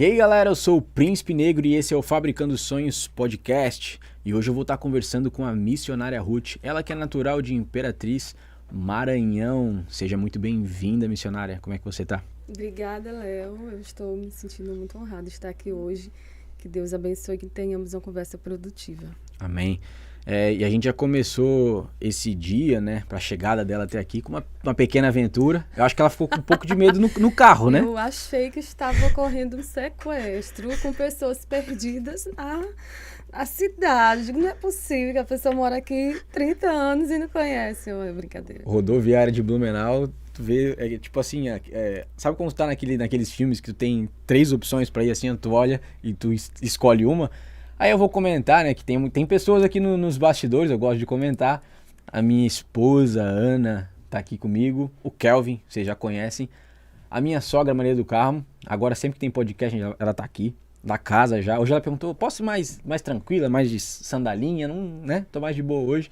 E aí galera, eu sou o Príncipe Negro e esse é o Fabricando Sonhos Podcast. E hoje eu vou estar conversando com a missionária Ruth, ela que é natural de Imperatriz, Maranhão. Seja muito bem-vinda, missionária. Como é que você tá? Obrigada, Léo. Eu estou me sentindo muito honrada de estar aqui hoje. Que Deus abençoe e que tenhamos uma conversa produtiva. Amém. E a gente já começou esse dia, né, pra chegada dela até aqui com uma pequena aventura. Eu acho que ela ficou com um pouco de medo no carro, né? Eu achei que estava ocorrendo um sequestro com pessoas perdidas na cidade. Digo, não é possível que a pessoa mora aqui 30 anos e não conhece. É brincadeira. Rodoviária de Blumenau, tu vê, tipo assim, sabe quando tu tá naqueles filmes que tu tem 3 opções pra ir assim, tu olha e tu escolhe uma? Aí eu vou comentar, né, que tem pessoas aqui nos bastidores, eu gosto de comentar. A minha esposa, Ana, tá aqui comigo. O Kelvin, vocês já conhecem. A minha sogra, Maria do Carmo. Agora, sempre que tem podcast, ela tá aqui. Da casa já. Hoje ela perguntou, posso ir mais tranquila, mais de sandalinha? Não, né? Tô mais de boa hoje.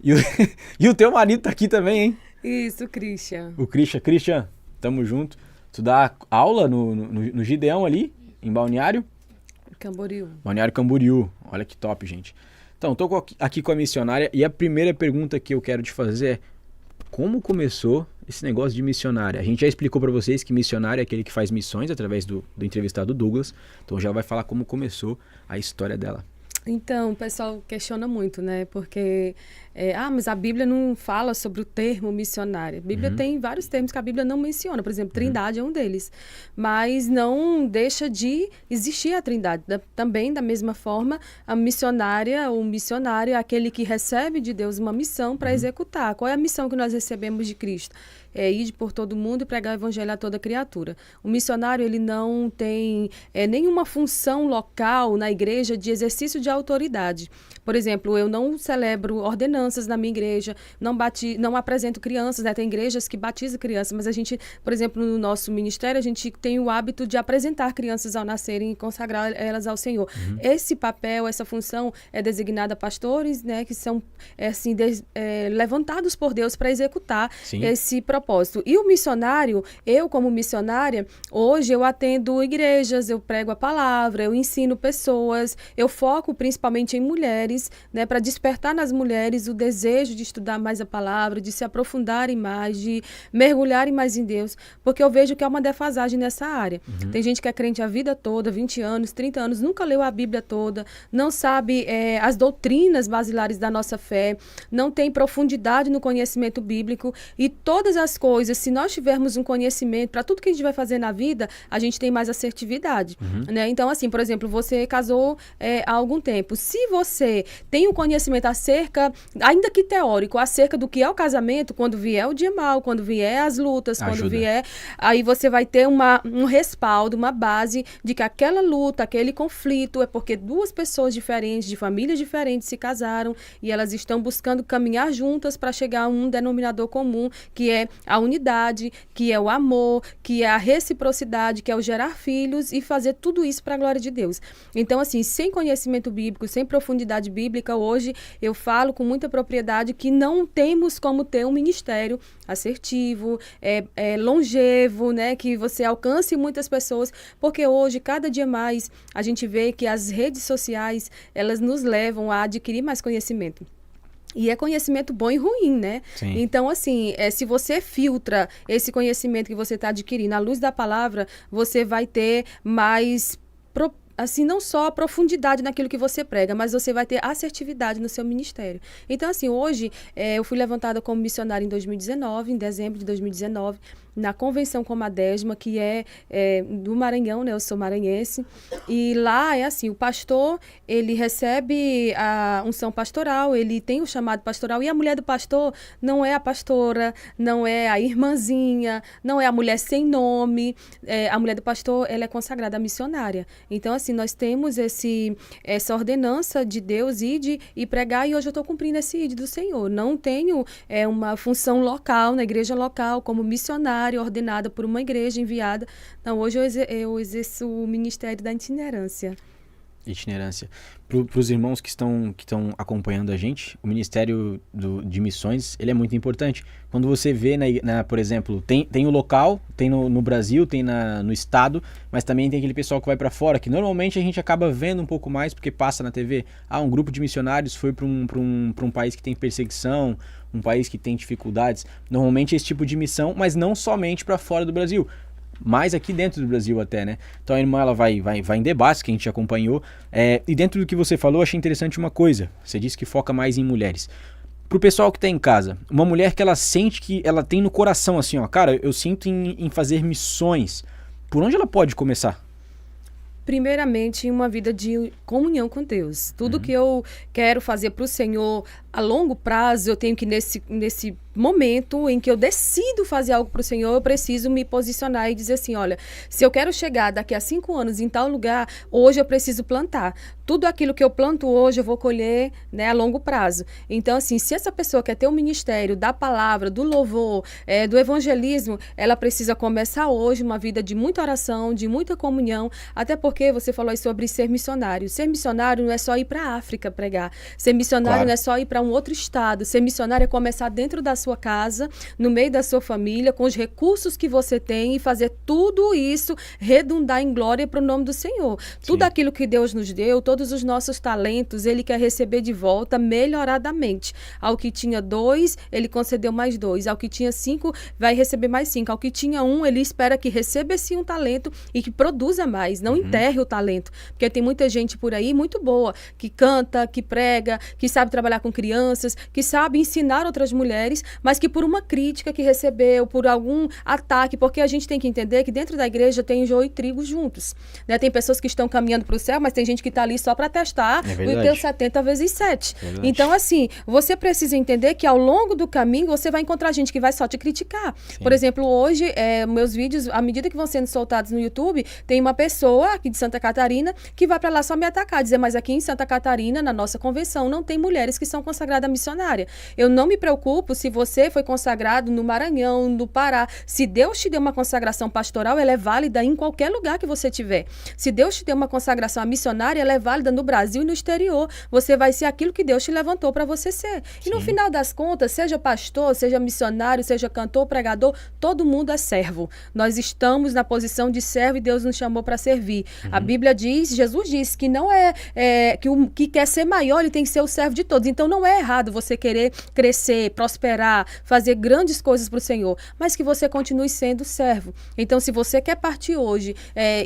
E o teu marido tá aqui também, hein? Isso, Christian. O Christian. Christian, tamo junto. Tu dá aula no Gideão ali, em Balneário? Camboriú. Balneário Camboriú. Olha que top, gente. Então, tô aqui com a missionária e a primeira pergunta que eu quero te fazer é: como começou esse negócio de missionária? A gente já explicou pra vocês que missionário é aquele que faz missões através do entrevistado Douglas. Então já vai falar como começou a história dela. Então, o pessoal questiona muito, né? Porque, mas a Bíblia não fala sobre o termo missionária. A Bíblia tem vários termos que a Bíblia não menciona. Por exemplo, Trindade é um deles. Mas não deixa de existir a Trindade. Também, da mesma forma, a missionária, o missionário é aquele que recebe de Deus uma missão para executar. Qual é a missão que nós recebemos de Cristo? É ir por todo mundo e pregar o evangelho a toda criatura. O missionário, ele não tem nenhuma função local na igreja de exercício de autoridade. Por exemplo, eu não celebro ordenanças na minha igreja, não apresento crianças, né? Tem igrejas que batizam crianças, mas a gente, por exemplo, no nosso ministério, a gente tem o hábito de apresentar crianças ao nascerem e consagrar elas ao Senhor. Esse papel, essa função é designada a pastores, né? Que são levantados por Deus para executar esse propósito. E o missionário, eu como missionária, hoje eu atendo igrejas, eu prego a palavra, eu ensino pessoas, eu foco principalmente em mulheres, né, para despertar nas mulheres o desejo de estudar mais a palavra, de se aprofundarem mais, de mergulharem mais em Deus, porque eu vejo que há uma defasagem nessa área. Tem gente que é crente a vida toda, 20 anos, 30 anos, nunca leu a Bíblia toda, não sabe as doutrinas basilares da nossa fé, não tem profundidade no conhecimento bíblico e todas as coisas, se nós tivermos um conhecimento para tudo que a gente vai fazer na vida, a gente tem mais assertividade, né? Então, assim, por exemplo, você casou há algum tempo. Se você tem um conhecimento acerca, ainda que teórico, acerca do que é o casamento, quando vier o dia mau, quando vier as lutas, quando vier, aí você vai ter um respaldo, uma base de que aquela luta, aquele conflito é porque duas pessoas diferentes, de famílias diferentes se casaram e elas estão buscando caminhar juntas para chegar a um denominador comum, que é a unidade, que é o amor, que é a reciprocidade, que é o gerar filhos e fazer tudo isso para a glória de Deus. Então, assim, sem conhecimento bíblico, sem profundidade bíblica, hoje eu falo com muita propriedade que não temos como ter um ministério assertivo, longevo, né, que você alcance muitas pessoas, porque hoje, cada dia mais, a gente vê que as redes sociais, elas nos levam a adquirir mais conhecimento. E é conhecimento bom e ruim, né? Sim. Então, assim, se você filtra esse conhecimento que você está adquirindo à luz da palavra, você vai ter mais, assim, não só a profundidade naquilo que você prega, mas você vai ter assertividade no seu ministério. Então, assim, hoje, eu fui levantada como missionária em 2019, em dezembro de 2019, na Convenção Comadésima, que é do Maranhão, né? Eu sou maranhense. E lá é assim, o pastor, ele recebe a unção pastoral, ele tem o chamado pastoral, e a mulher do pastor não é a pastora, não é a irmãzinha, não é a mulher sem nome. A mulher do pastor, ela é consagrada a missionária. Então, assim, nós temos essa ordenança de Deus, ir e pregar, e hoje eu estou cumprindo esse ID do Senhor. Não tenho uma função local, na igreja local, como missionária, ordenada por uma igreja enviada. Então, hoje eu exerço o ministério da itinerância. itinerância. Para os irmãos que estão acompanhando a gente, o Ministério de Missões, ele é muito importante. Quando você vê, por exemplo, tem o local, tem no Brasil, tem no estado, mas também tem aquele pessoal que vai para fora, que normalmente a gente acaba vendo um pouco mais, porque passa na TV. Um grupo de missionários foi para um país que tem perseguição, um país que tem dificuldades. Normalmente é esse tipo de missão, mas não somente para fora do Brasil. Mais aqui dentro do Brasil até, né? Então a irmã, ela vai em debates que a gente acompanhou, e dentro do que você falou, achei interessante uma coisa. Você disse que foca mais em mulheres. Pro pessoal que tá em casa, uma mulher que ela sente que ela tem no coração assim, ó, cara, eu sinto em fazer missões. Por onde ela pode começar? Primeiramente, uma vida de comunhão com Deus. Tudo que eu quero fazer para o Senhor a longo prazo, eu tenho que, nesse momento em que eu decido fazer algo para o Senhor, eu preciso me posicionar e dizer assim, olha, se eu quero chegar daqui a 5 anos em tal lugar, hoje eu preciso plantar. Tudo aquilo que eu planto hoje, eu vou colher, né, a longo prazo. Então, assim, se essa pessoa quer ter um ministério da palavra, do louvor, do evangelismo, ela precisa começar hoje uma vida de muita oração, de muita comunhão, até porque você falou aí sobre ser missionário. Ser missionário não é só ir para a África pregar. Ser missionário não é só ir para um outro estado. Ser missionário é começar dentro da sua casa, no meio da sua família, com os recursos que você tem e fazer tudo isso redundar em glória para o nome do Senhor. Sim. Tudo aquilo que Deus nos deu, todos os nossos talentos, Ele quer receber de volta melhoradamente. Ao que tinha 2, Ele concedeu mais 2. Ao que tinha 5, vai receber mais 5. Ao que tinha 1, Ele espera que receba esse um talento e que produza mais, não enterre o talento. Porque tem muita gente por aí muito boa, que canta, que prega, que sabe trabalhar com crianças, que sabe ensinar outras mulheres, mas que por uma crítica que recebeu, por algum ataque, porque a gente tem que entender que dentro da igreja tem joio e trigo juntos. Né? Tem pessoas que estão caminhando para o céu, mas tem gente que está ali só para testar o teu 70 vezes 7. Então, assim, você precisa entender que ao longo do caminho você vai encontrar gente que vai só te criticar. Sim. Por exemplo, hoje, meus vídeos, à medida que vão sendo soltados no YouTube, tem uma pessoa aqui de Santa Catarina que vai para lá só me atacar, dizer, mas aqui em Santa Catarina, na nossa convenção, não tem mulheres que são consagradas missionária. Eu não me preocupo se você foi consagrado no Maranhão, no Pará. Se Deus te deu uma consagração pastoral, ela é válida em qualquer lugar que você tiver. Se Deus te deu uma consagração missionária, ela é válida no Brasil e no exterior. Você vai ser aquilo que Deus te levantou para você ser. Sim. E no final das contas, seja pastor, seja missionário, seja cantor, pregador, todo mundo é servo. Nós estamos na posição de servo e Deus nos chamou para servir. A Bíblia diz, Jesus disse que não que o que quer ser maior, ele tem que ser o servo de todos. Então não é errado você querer crescer, prosperar, fazer grandes coisas para o Senhor, mas que você continue sendo servo. Então, se você quer partir hoje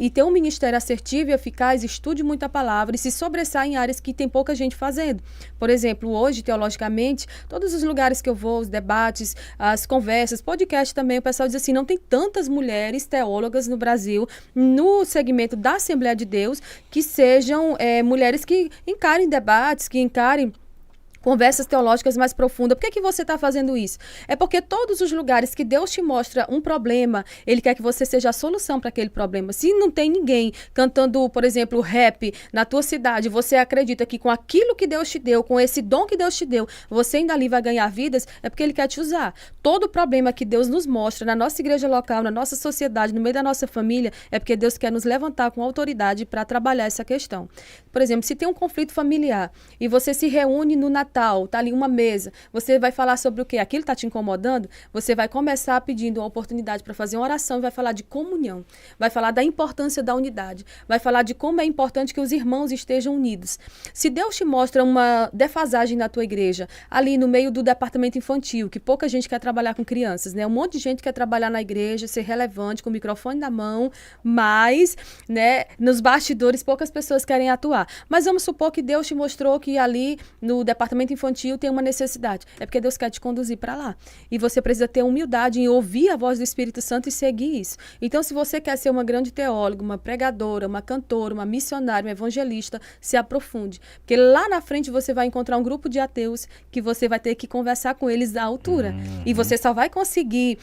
e ter um ministério assertivo e eficaz, estude muita palavra e se sobressair em áreas que tem pouca gente fazendo. Por exemplo, hoje, teologicamente, todos os lugares que eu vou, os debates, as conversas, podcast também, o pessoal diz assim, não tem tantas mulheres teólogas no Brasil, no segmento da Assembleia de Deus, que sejam mulheres que encarem debates, que encarem conversas teológicas mais profundas. Por que você está fazendo isso? É porque todos os lugares que Deus te mostra um problema, Ele quer que você seja a solução para aquele problema. Se não tem ninguém cantando, por exemplo, rap na tua cidade, você acredita que com aquilo que Deus te deu, com esse dom que Deus te deu, você ainda ali vai ganhar vidas, é porque Ele quer te usar. Todo problema que Deus nos mostra na nossa igreja local, na nossa sociedade, no meio da nossa família, é porque Deus quer nos levantar com autoridade para trabalhar essa questão. Por exemplo, se tem um conflito familiar e você se reúne no Natal, tá ali uma mesa, você vai falar sobre o quê? Aquilo está te incomodando? Você vai começar pedindo uma oportunidade para fazer uma oração e vai falar de comunhão, vai falar da importância da unidade, vai falar de como é importante que os irmãos estejam unidos. Se Deus te mostra uma defasagem na tua igreja, ali no meio do departamento infantil, que pouca gente quer trabalhar com crianças, né? Um monte de gente quer trabalhar na igreja, ser relevante, com o microfone na mão, mas, né, nos bastidores poucas pessoas querem atuar. Mas vamos supor que Deus te mostrou que ali no departamento infantil tem uma necessidade. É porque Deus quer te conduzir para lá. E você precisa ter humildade em ouvir a voz do Espírito Santo e seguir isso. Então, se você quer ser uma grande teóloga, uma pregadora, uma cantora, uma missionária, uma evangelista, se aprofunde. Porque lá na frente você vai encontrar um grupo de ateus que você vai ter que conversar com eles à altura. E você só vai conseguir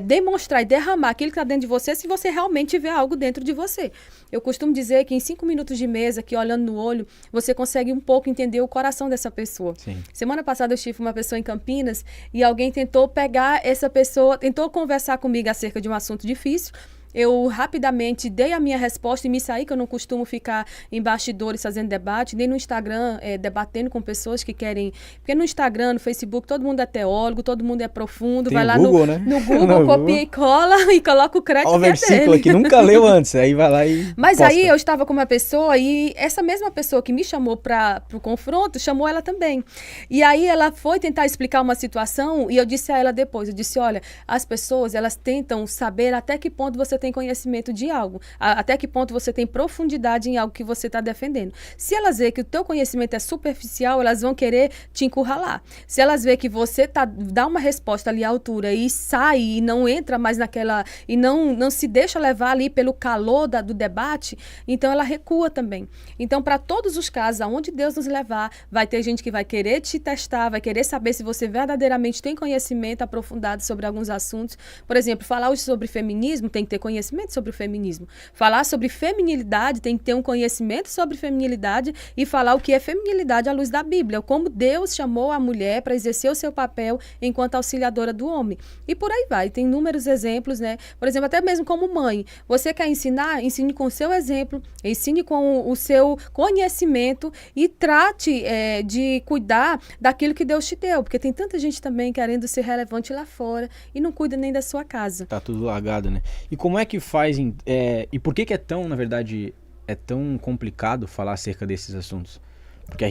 demonstrar e derramar aquilo que está dentro de você se você realmente tiver algo dentro de você. Eu costumo dizer que em 5 minutos de mesa, que olhando no olho, você consegue um pouco entender o coração dessa pessoa. Sim. Semana passada eu estive com uma pessoa em Campinas e alguém tentou pegar essa pessoa, tentou conversar comigo acerca de um assunto difícil eu rapidamente dei a minha resposta e me saí, que eu não costumo ficar em bastidores fazendo debate, nem no Instagram debatendo com pessoas que querem... Porque no Instagram, no Facebook, todo mundo é teólogo, todo mundo é profundo, Tem vai lá Google, no, né? no Google, copia e cola e coloca o crédito. Olha o versículo que nunca leu antes, aí vai lá e Mas posta. aí eu estava com uma pessoa e essa mesma pessoa que me chamou para o confronto, chamou ela também. E aí ela foi tentar explicar uma situação e eu disse a ela depois, eu disse, olha, as pessoas, elas tentam saber até que ponto você tem conhecimento de algo, até que ponto você tem profundidade em algo que você está defendendo. Se elas verem que o teu conhecimento é superficial, elas vão querer te encurralar. Se elas verem que você dá uma resposta ali à altura e sai e não entra mais naquela, e não se deixa levar ali pelo calor do debate, então ela recua também. Então, para todos os casos, aonde Deus nos levar, vai ter gente que vai querer te testar, vai querer saber se você verdadeiramente tem conhecimento aprofundado sobre alguns assuntos. Por exemplo, falar hoje sobre feminismo, tem que ter conhecimento sobre o feminismo. Falar sobre feminilidade, tem que ter um conhecimento sobre feminilidade e falar o que é feminilidade à luz da Bíblia, como Deus chamou a mulher para exercer o seu papel enquanto auxiliadora do homem. E por aí vai, tem inúmeros exemplos, né? Por exemplo, até mesmo como mãe, você quer ensinar? Ensine com o seu exemplo, ensine com o seu conhecimento e trate de cuidar daquilo que Deus te deu, porque tem tanta gente também querendo ser relevante lá fora e não cuida nem da sua casa. Tá tudo largado, né? E como é que faz, e por que é tão, na verdade, é tão complicado falar acerca desses assuntos? Porque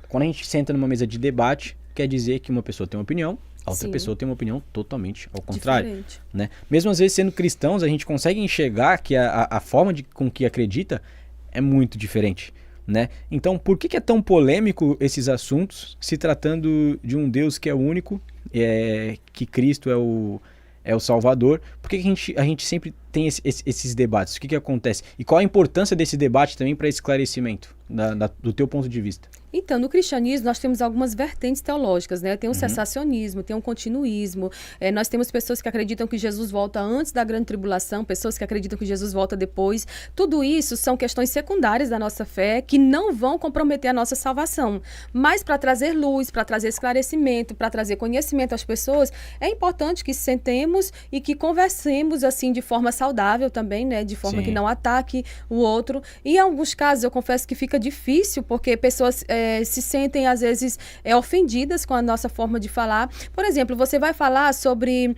quando a gente senta numa mesa de debate, quer dizer que uma pessoa tem uma opinião, a outra pessoa tem uma opinião totalmente ao contrário, né? Mesmo às vezes sendo cristãos, a gente consegue enxergar que a forma com que acredita é muito diferente, né? Então, por que é tão polêmico esses assuntos, se tratando de um Deus que é único, que Cristo é o Salvador? Por que a gente sempre tem esses debates? O que acontece? E qual a importância desse debate também para esclarecimento, do teu ponto de vista? Então, no cristianismo, nós temos algumas vertentes teológicas, né? Tem o cessacionismo, tem o continuismo, nós temos pessoas que acreditam que Jesus volta antes da grande tribulação, pessoas que acreditam que Jesus volta depois. Tudo isso são questões secundárias da nossa fé que não vão comprometer a nossa salvação. Mas para trazer luz, para trazer esclarecimento, para trazer conhecimento às pessoas, é importante que sentemos e que conversemos assim de forma saudável também, né? De forma que não ataque o outro. E em alguns casos, eu confesso que fica difícil, porque pessoas se sentem, às vezes, ofendidas com a nossa forma de falar. Por exemplo, você vai falar sobre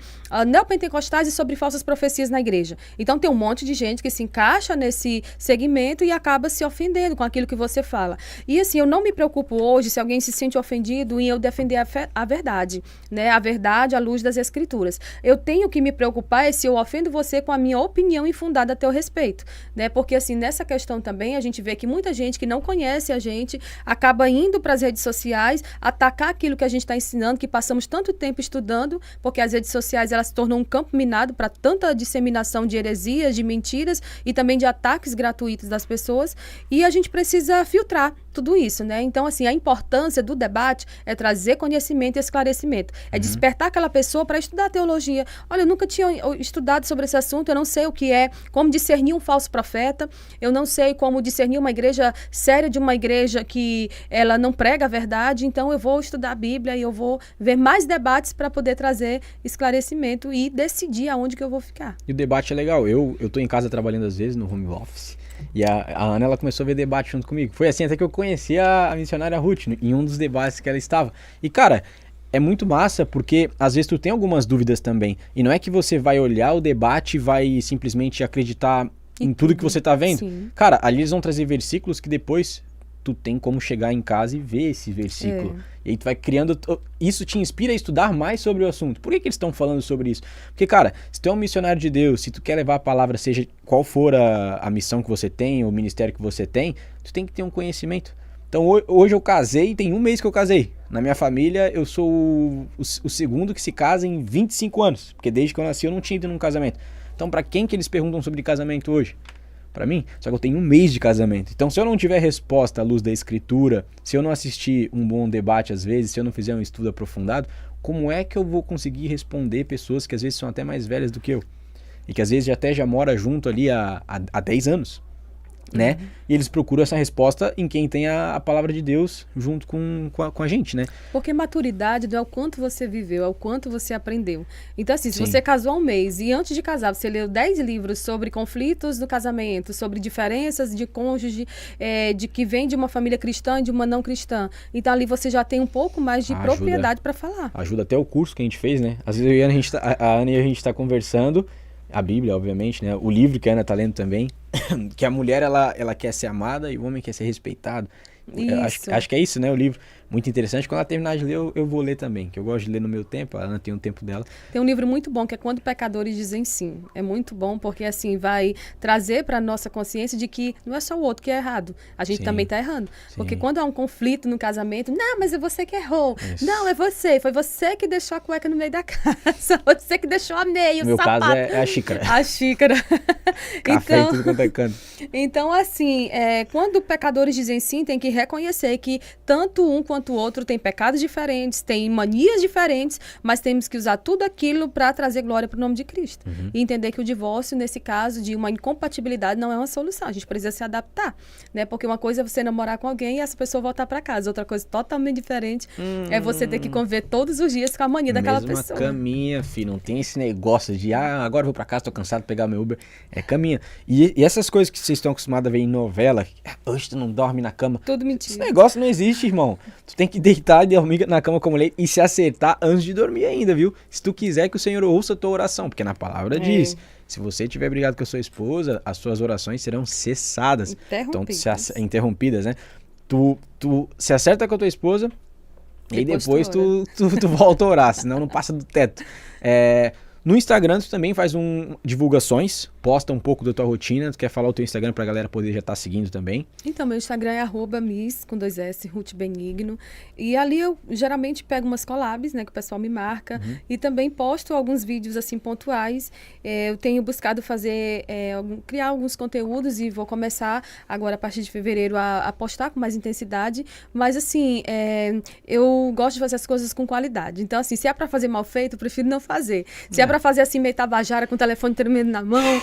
neopentecostais e sobre falsas profecias na igreja. Então, tem um monte de gente que se encaixa nesse segmento e acaba se ofendendo com aquilo que você fala. E, assim, eu não me preocupo hoje se alguém se sente ofendido em eu defender a verdade, né? A verdade à luz das Escrituras. Eu tenho que me preocupar se eu ofendo você com a minha opinião infundada a teu respeito, né? Porque, assim, nessa questão também, a gente vê que muita gente que não conhece a gente acaba indo para as redes sociais, atacar aquilo que a gente está ensinando, que passamos tanto tempo estudando, porque as redes sociais elas se tornam um campo minado para tanta disseminação de heresias, de mentiras e também de ataques gratuitos das pessoas, e a gente precisa filtrar tudo isso, né? Então, assim, a importância do debate é trazer conhecimento e esclarecimento, é despertar aquela pessoa para estudar teologia. Olha, eu nunca tinha estudado sobre esse assunto, eu não sei o que é, como discernir um falso profeta, eu não sei como discernir uma igreja séria de uma igreja que ela não prega a verdade, então eu vou estudar a Bíblia e eu vou ver mais debates para poder trazer esclarecimento e decidir aonde que eu vou ficar. E o debate é legal. Eu tô em casa trabalhando às vezes no home office e a Ana, ela começou a ver debate junto comigo. Foi assim até que eu conheci a missionária Ruth, em um dos debates que ela estava. E, cara, é muito massa porque às vezes tu tem algumas dúvidas também. E não é que você vai olhar o debate e vai simplesmente acreditar em tudo que você tá vendo. Sim. Cara, ali eles vão trazer versículos que depois tu tem como chegar em casa e ver esse versículo. E aí tu vai criando... Isso te inspira a estudar mais sobre o assunto. Por que eles estão falando sobre isso? Porque, cara, se tu é um missionário de Deus, se tu quer levar a palavra, seja qual for a missão que você tem, o ministério que você tem, tu tem que ter um conhecimento. Então, hoje eu casei, tem um mês que eu casei. Na minha família, eu sou o segundo que se casa em 25 anos. Porque desde que eu nasci, eu não tinha ido num casamento. Então, pra quem que eles perguntam sobre casamento hoje? Pra mim, só que eu tenho um mês de casamento. Então, se eu não tiver resposta à luz da escritura, se eu não assistir um bom debate às vezes, se eu não fizer um estudo aprofundado, como é que eu vou conseguir responder pessoas que às vezes são até mais velhas do que eu? E que às vezes até já mora junto ali há 10 anos. né? E eles procuram essa resposta em quem tem a palavra de Deus junto com a gente, né? Porque maturidade não é o quanto você viveu, é o quanto você aprendeu. Então, assim, se você casou há um mês e antes de casar você leu 10 livros sobre conflitos do casamento, sobre diferenças de cônjuge, de que vem de uma família cristã e de uma não cristã. Então, ali você já tem um pouco mais de propriedade para falar. Ajuda até o curso que a gente fez, né? Às vezes a Ana e a gente tá conversando, a Bíblia, obviamente, né? O livro que a Ana tá lendo também, que a mulher, ela quer ser amada e o homem quer ser respeitado. Acho que é isso, né? O livro. Muito interessante. Quando ela terminar de ler, eu vou ler também, que eu gosto de ler no meu tempo, a Ana tem um tempo dela. Tem um livro muito bom, que é Quando Pecadores Dizem Sim. É muito bom, porque assim, vai trazer para nossa consciência de que não é só o outro que é errado, a gente também está errando. Sim. Porque quando há um conflito no casamento, não, mas é você que errou. Isso. Não, é você, foi você que deixou a cueca no meio da casa, você que deixou a meia, o sapato. No meu caso é a xícara. A xícara. Café e tudo quanto é canto. Então, assim, quando pecadores dizem sim, tem que reconhecer que tanto um quanto o outro tem pecados diferentes, tem manias diferentes, mas temos que usar tudo aquilo para trazer glória para o nome de Cristo. E entender que o divórcio, nesse caso de uma incompatibilidade, não é uma solução. A gente precisa se adaptar, né? Porque uma coisa é você namorar com alguém e essa pessoa voltar para casa. Outra coisa totalmente diferente é você ter que conviver todos os dias com a mania daquela pessoa. Caminha, filho. Não tem esse negócio de, agora eu vou para casa, tô cansado de pegar meu Uber. É caminha. E essas coisas que vocês estão acostumados a ver em novela, hoje tu não dorme na cama. Tudo mentira. Esse negócio não existe, irmão. Tu tem que deitar e dormir na cama com a mulher e se acertar antes de dormir ainda, viu? Se tu quiser que o Senhor ouça a tua oração, porque na palavra diz, se você tiver brigado com a sua esposa, as suas orações serão cessadas. Interrompidas, né? Tu se acerta com a tua esposa e depois tu volta a orar, senão não passa do teto. No Instagram tu também faz divulgações, posta um pouco da tua rotina, tu quer falar o teu Instagram pra galera poder já estar seguindo também? Então, meu Instagram é @miss, com 2S, Ruth Benigno, e ali eu geralmente pego umas collabs, né, que o pessoal me marca, e também posto alguns vídeos, assim, pontuais. Eu tenho buscado criar alguns conteúdos e vou começar agora, a partir de fevereiro, a postar com mais intensidade, mas, assim, eu gosto de fazer as coisas com qualidade. Então, assim, se é pra fazer mal feito, eu prefiro não fazer. Se é pra fazer assim, meio tabajara, com o telefone tremendo na mão.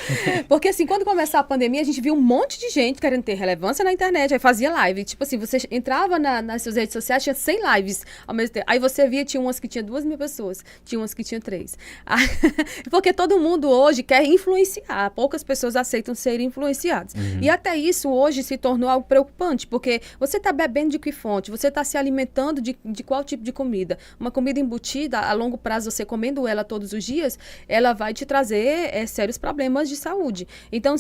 Porque assim, quando começou a pandemia, a gente viu um monte de gente querendo ter relevância na internet, aí fazia live. Tipo assim, você entrava nas suas redes sociais, tinha 100 lives ao mesmo tempo. Aí você via, tinha umas que tinha 2.000 pessoas, tinha umas que tinha 3. Porque todo mundo hoje quer influenciar, poucas pessoas aceitam ser influenciadas. E até isso hoje se tornou algo preocupante, porque você está bebendo de que fonte? Você está se alimentando de qual tipo de comida? Uma comida embutida, a longo prazo, você comendo ela todos os dias, ela vai te trazer sérios problemas de saúde. Então,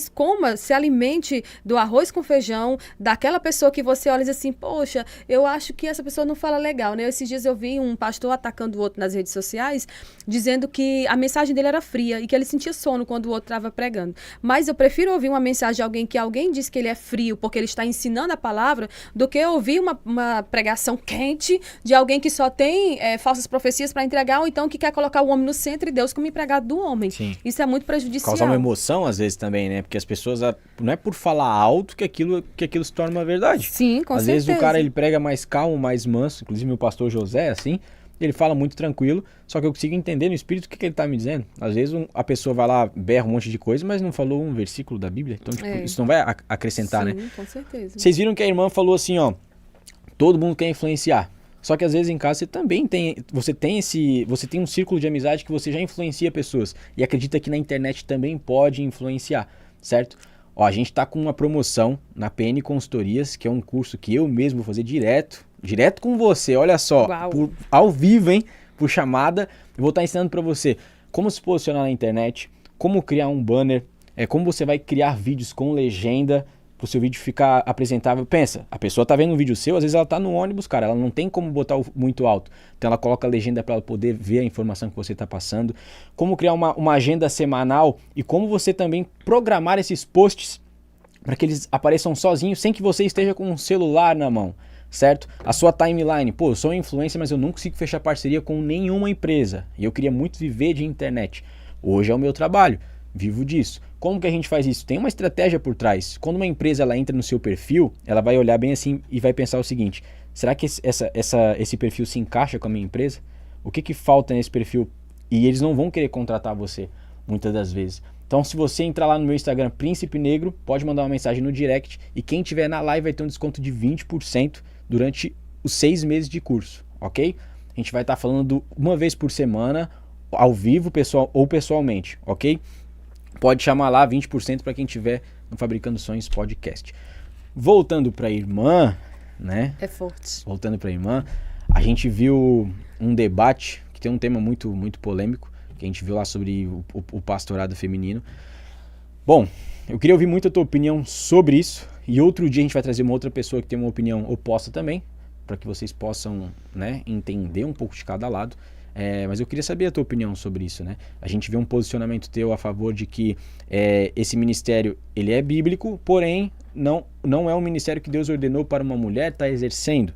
se alimente do arroz com feijão, daquela pessoa que você olha e diz assim, poxa, eu acho que essa pessoa não fala legal, né? Esses dias eu vi um pastor atacando o outro nas redes sociais, dizendo que a mensagem dele era fria e que ele sentia sono quando o outro estava pregando. Mas eu prefiro ouvir uma mensagem de alguém que alguém diz que ele é frio porque ele está ensinando a palavra, do que ouvir uma pregação quente de alguém que só tem falsas profecias para entregar, ou então que quer colocar o homem no centro e Deus como empregado do homem. Sim. Isso é muito prejudicial. Causar uma emoção, às vezes, também, né? Porque as pessoas, não é por falar alto que aquilo se torna uma verdade. Sim, com certeza. Às vezes o cara, ele prega mais calmo, mais manso, inclusive meu pastor José, assim, ele fala muito tranquilo, só que eu consigo entender no espírito o que ele tá me dizendo. Às vezes a pessoa vai lá, berra um monte de coisa, mas não falou um versículo da Bíblia. Então, tipo, isso não vai acrescentar, sim, né? Sim, com certeza. Vocês viram que a irmã falou assim, ó, todo mundo quer influenciar. Só que às vezes em casa você também tem um círculo de amizade que você já influencia pessoas e acredita que na internet também pode influenciar, certo? Ó, a gente tá com uma promoção na PN Consultorias, que é um curso que eu mesmo vou fazer direto com você, olha só, ao vivo, hein, por chamada, eu vou estar ensinando para você como se posicionar na internet, como criar um banner, como você vai criar vídeos com legenda, pro seu vídeo ficar apresentável. Pensa, a pessoa tá vendo um vídeo seu, às vezes ela tá no ônibus, cara, ela não tem como botar muito alto. Então ela coloca a legenda para ela poder ver a informação que você tá passando. Como criar uma agenda semanal e como você também programar esses posts para que eles apareçam sozinhos, sem que você esteja com um celular na mão, certo? A sua timeline, pô, eu sou influencer, mas eu não consigo fechar parceria com nenhuma empresa. E eu queria muito viver de internet. Hoje é o meu trabalho, vivo disso. Como que a gente faz isso? Tem uma estratégia por trás. Quando uma empresa ela entra no seu perfil, ela vai olhar bem assim e vai pensar o seguinte: será que esse perfil se encaixa com a minha empresa? O que falta nesse perfil? E eles não vão querer contratar você, muitas das vezes. Então, se você entrar lá no meu Instagram, Príncipe Negro, pode mandar uma mensagem no direct. E quem tiver na live vai ter um desconto de 20% durante os 6 meses de curso, ok? A gente vai estar falando uma vez por semana, ao vivo ou pessoalmente, ok? Pode chamar lá 20% para quem tiver no Fabricando Sonhos Podcast. Voltando para a irmã, né? É forte. Voltando para a irmã, a gente viu um debate que tem um tema muito, muito polêmico, que a gente viu lá sobre o pastorado feminino. Bom, eu queria ouvir muito a tua opinião sobre isso, e outro dia a gente vai trazer uma outra pessoa que tem uma opinião oposta também, para que vocês possam, né, entender um pouco de cada lado. Mas eu queria saber a tua opinião sobre isso, né? A gente vê um posicionamento teu a favor de que esse ministério ele é bíblico, porém não é um ministério que Deus ordenou para uma mulher estar exercendo.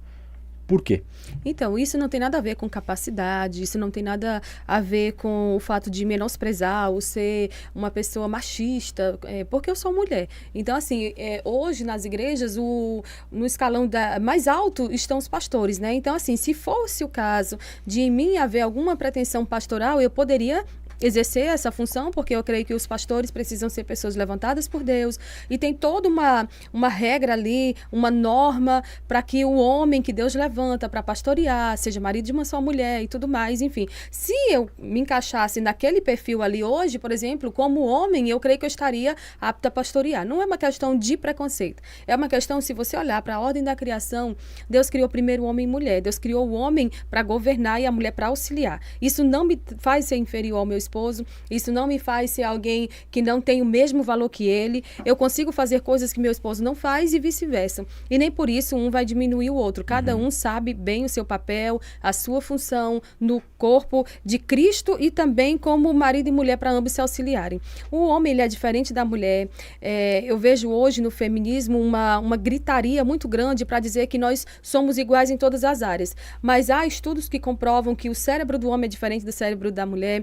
Por quê? Então, isso não tem nada a ver com capacidade, isso não tem nada a ver com o fato de menosprezar ou ser uma pessoa machista, porque eu sou mulher. Então, assim, hoje nas igrejas, no escalão mais alto estão os pastores, né? Então, assim, se fosse o caso de em mim haver alguma pretensão pastoral, eu poderia exercer essa função, porque eu creio que os pastores precisam ser pessoas levantadas por Deus, e tem toda uma regra ali, uma norma para que o homem que Deus levanta para pastorear, seja marido de uma só mulher e tudo mais, enfim. Se eu me encaixasse naquele perfil ali hoje, por exemplo, como homem, eu creio que eu estaria apta a pastorear. Não é uma questão de preconceito, é uma questão, se você olhar para a ordem da criação, Deus criou primeiro o homem e mulher, Deus criou o homem para governar e a mulher para auxiliar. Isso não me faz ser inferior ao meu esposo, isso não me faz ser alguém que não tem o mesmo valor que ele. Eu consigo fazer coisas que meu esposo não faz e vice-versa. E nem por isso um vai diminuir o outro. Cada um sabe bem o seu papel, a sua função no corpo de Cristo e também como marido e mulher para ambos se auxiliarem. O homem, ele é diferente da mulher. Eu vejo hoje no feminismo uma gritaria muito grande para dizer que nós somos iguais em todas as áreas. Mas há estudos que comprovam que o cérebro do homem é diferente do cérebro da mulher.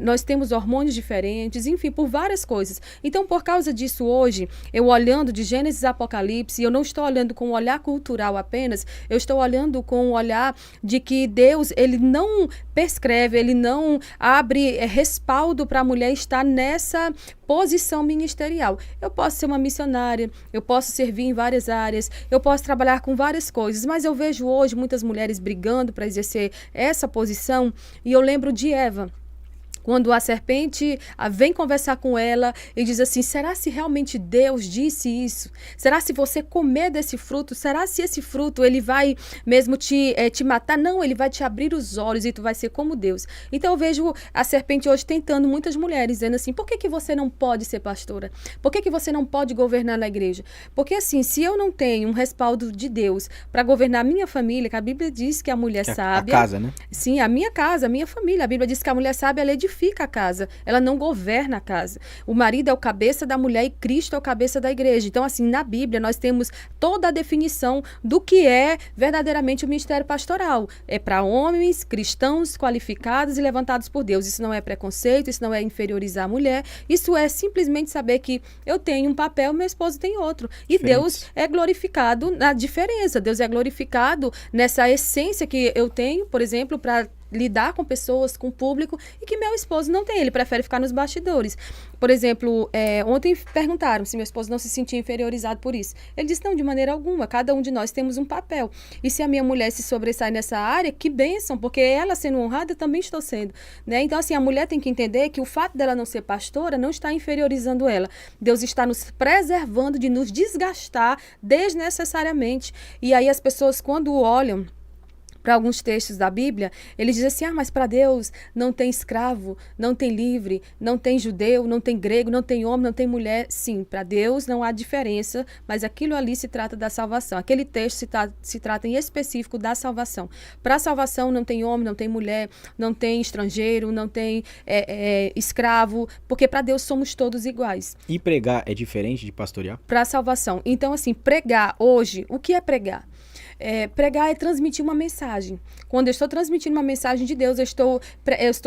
Nós temos hormônios diferentes, enfim, por várias coisas. Então, por causa disso, hoje, eu olhando de Gênesis a Apocalipse, eu não estou olhando com um olhar cultural apenas, eu estou olhando com um olhar de que Deus, ele não prescreve, ele não abre respaldo para a mulher estar nessa posição ministerial. Eu posso ser uma missionária, eu posso servir em várias áreas, eu posso trabalhar com várias coisas, mas eu vejo hoje muitas mulheres brigando para exercer essa posição, e eu lembro de Eva. Quando a serpente vem conversar com ela e diz assim, será se realmente Deus disse isso? Será se você comer desse fruto? Será se esse fruto ele vai mesmo te matar? Não, ele vai te abrir os olhos e tu vai ser como Deus. Então eu vejo a serpente hoje tentando muitas mulheres, dizendo assim, por que você não pode ser pastora? Por que você não pode governar na igreja? Porque assim, se eu não tenho um respaldo de Deus para governar a minha família, que a Bíblia diz que a mulher sábia... A casa, né? Sim, a minha casa, a minha família. A Bíblia diz que a mulher sábia, ela edifica a casa, ela não governa a casa. O marido é o cabeça da mulher e Cristo é o cabeça da igreja. Então, assim, na Bíblia nós temos toda a definição do que é verdadeiramente o ministério pastoral. É para homens cristãos qualificados e levantados por Deus. Isso não é preconceito, isso não é inferiorizar a mulher, isso é simplesmente saber que eu tenho um papel, meu esposo tem outro. E Deus é glorificado na diferença, Deus é glorificado nessa essência que eu tenho, por exemplo, para lidar com pessoas, com o público, e que meu esposo não tem, ele prefere ficar nos bastidores. Por exemplo, ontem perguntaram se meu esposo não se sentia inferiorizado por isso. Ele disse, não, de maneira alguma, cada um de nós temos um papel. E se a minha mulher se sobressai nessa área, que bênção, porque ela sendo honrada, eu também estou sendo. Né? Então, assim, a mulher tem que entender que o fato dela não ser pastora não está inferiorizando ela. Deus está nos preservando de nos desgastar desnecessariamente. E aí as pessoas, quando olham para alguns textos da Bíblia, eles dizem assim, mas para Deus não tem escravo, não tem livre, não tem judeu, não tem grego, não tem homem, não tem mulher. Sim, para Deus não há diferença, mas aquilo ali se trata da salvação. Aquele texto se trata em específico da salvação. Para a salvação não tem homem, não tem mulher, não tem estrangeiro, não tem escravo, porque para Deus somos todos iguais. E pregar é diferente de pastorear? Para a salvação. Então, assim, pregar hoje, o que é pregar? Pregar é transmitir uma mensagem. Quando eu estou transmitindo uma mensagem de Deus, eu estou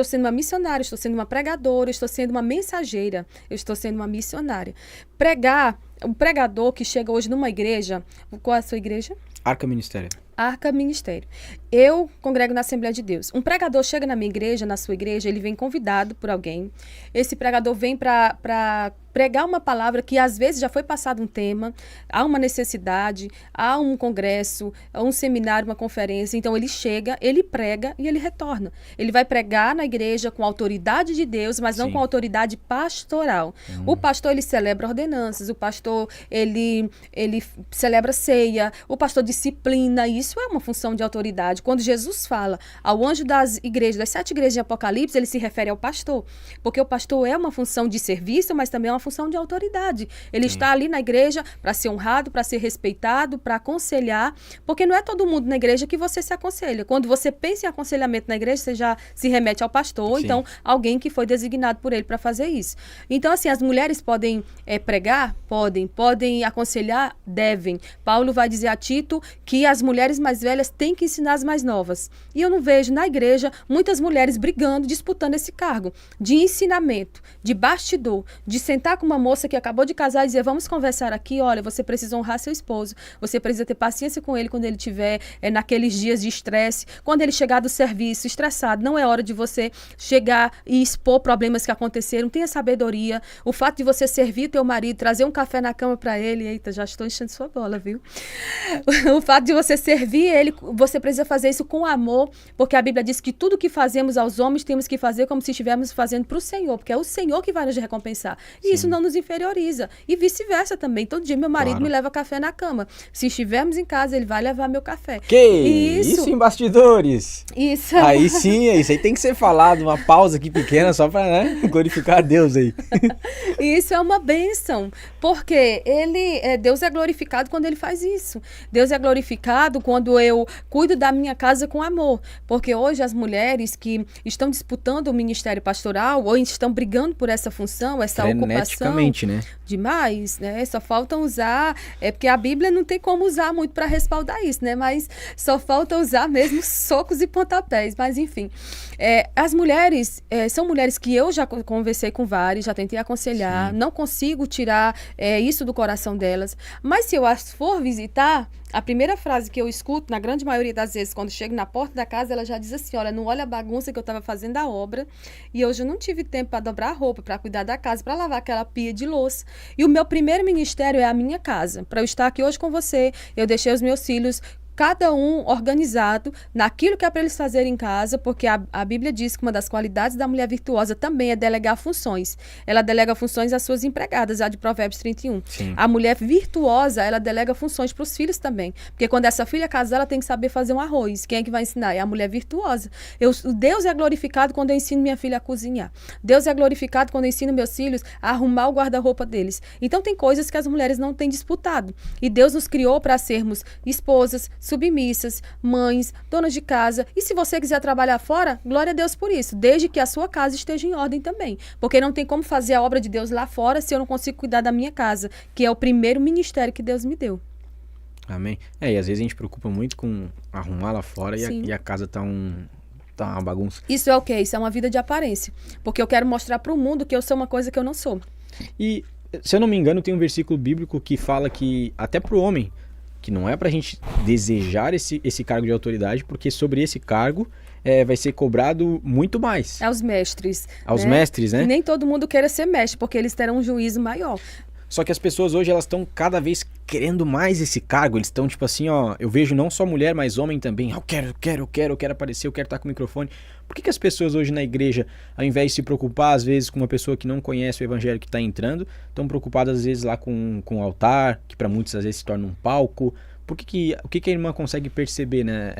sendo uma missionária, eu estou sendo uma pregadora, eu estou sendo uma mensageira, eu estou sendo uma missionária. Pregar, o pregador que chega hoje numa igreja, qual é a sua igreja? Arca Ministério. Arca Ministério. Eu congrego na Assembleia de Deus. Um pregador chega na minha igreja, na sua igreja, ele vem convidado por alguém. Esse pregador vem para pregar uma palavra que às vezes já foi passado um tema, há uma necessidade, há um congresso, há um seminário, uma conferência. Então ele chega, ele prega e ele retorna. Ele vai pregar na igreja com a autoridade de Deus, mas não com a autoridade pastoral. O pastor, ele celebra ordenanças, o pastor, ele celebra ceia, o pastor disciplina. Isso é uma função de autoridade. Quando Jesus fala ao anjo das igrejas, das 7 igrejas de Apocalipse, ele se refere ao pastor, porque o pastor é uma função de serviço, mas também é uma função de autoridade. Ele está ali na igreja para ser honrado, para ser respeitado, para aconselhar, porque não é todo mundo na igreja que você se aconselha. Quando você pensa em aconselhamento na igreja, você já se remete ao pastor, ou então alguém que foi designado por ele para fazer isso. Então, assim, as mulheres podem pregar? Podem aconselhar? Devem. Paulo vai dizer a Tito que as mulheres mais velhas têm que ensinar as mais novas. E eu não vejo na igreja muitas mulheres brigando, disputando esse cargo de ensinamento, de bastidor, de sentar com uma moça que acabou de casar e dizer, vamos conversar aqui, olha, você precisa honrar seu esposo, você precisa ter paciência com ele quando ele estiver naqueles dias de estresse, quando ele chegar do serviço estressado, não é hora de você chegar e expor problemas que aconteceram, tenha sabedoria, o fato de você servir teu marido, trazer um café na cama para ele, eita, já estou enchendo sua bola, viu? O fato de você servir ele, você precisa fazer isso com amor, porque a Bíblia diz que tudo que fazemos aos homens temos que fazer como se estivéssemos fazendo para o Senhor, porque é o Senhor que vai nos recompensar. E isso não nos inferioriza. E vice-versa também. Todo dia meu marido me leva café na cama. Se estivermos em casa, ele vai levar meu café. Isso em bastidores. Isso. Aí sim, isso aí tem que ser falado. Uma pausa aqui pequena só para glorificar a Deus aí. Isso é uma bênção. Porque Deus é glorificado quando ele faz isso. Deus é glorificado quando eu cuido da minha casa com amor. Porque hoje as mulheres que estão disputando o ministério pastoral ou estão brigando por essa função, essa ocupação, né? Demais, né? Só faltam usar, porque a Bíblia não tem como usar muito para respaldar isso, né? Mas só falta usar mesmo socos e pontapés, mas enfim. As mulheres, são mulheres que eu já conversei com várias, já tentei aconselhar, não consigo tirar isso do coração delas, mas se eu as for visitar, a primeira frase que eu escuto, na grande maioria das vezes, quando chego na porta da casa, ela já diz assim, olha, não olha a bagunça que eu estava fazendo da obra, e hoje eu não tive tempo para dobrar a roupa, para cuidar da casa, para lavar aquela pia de louça. E o meu primeiro ministério é a minha casa. Para eu estar aqui hoje com você, eu deixei os meus filhos cada um organizado naquilo que é para eles fazerem em casa, porque a Bíblia diz que uma das qualidades da mulher virtuosa também é delegar funções. Ela delega funções às suas empregadas, a de Provérbios 31. Sim. A mulher virtuosa, ela delega funções para os filhos também, porque quando essa filha casar, ela tem que saber fazer um arroz. Quem é que vai ensinar? É a mulher virtuosa. Deus é glorificado quando eu ensino minha filha a cozinhar. Deus é glorificado quando eu ensino meus filhos a arrumar o guarda-roupa deles. Então tem coisas que as mulheres não têm disputado. E Deus nos criou para sermos esposas, submissas, mães, donas de casa. E se você quiser trabalhar fora, glória a Deus por isso, desde que a sua casa esteja em ordem também. Porque não tem como fazer a obra de Deus lá fora se eu não consigo cuidar da minha casa, que é o primeiro ministério que Deus me deu. Amém. E às vezes a gente preocupa muito com arrumar lá fora e a casa tá uma bagunça. Isso é o quê? Isso é uma vida de aparência. Porque eu quero mostrar para o mundo que eu sou uma coisa que eu não sou. E, se eu não me engano, tem um versículo bíblico que fala que, até pro homem, que não é pra gente desejar esse cargo de autoridade, porque sobre esse cargo vai ser cobrado muito mais. Aos mestres. Aos mestres, né? E nem todo mundo queira ser mestre, porque eles terão um juízo maior. Só que as pessoas hoje, elas estão cada vez querendo mais esse cargo. Eles estão tipo assim, ó, eu vejo não só mulher, mas homem também. Eu quero aparecer, eu quero estar com o microfone. Por que as pessoas hoje na igreja, ao invés de se preocupar às vezes com uma pessoa que não conhece o evangelho que está entrando, estão preocupadas às vezes lá com o altar, que para muitos às vezes se torna um palco? O que a irmã consegue perceber, né,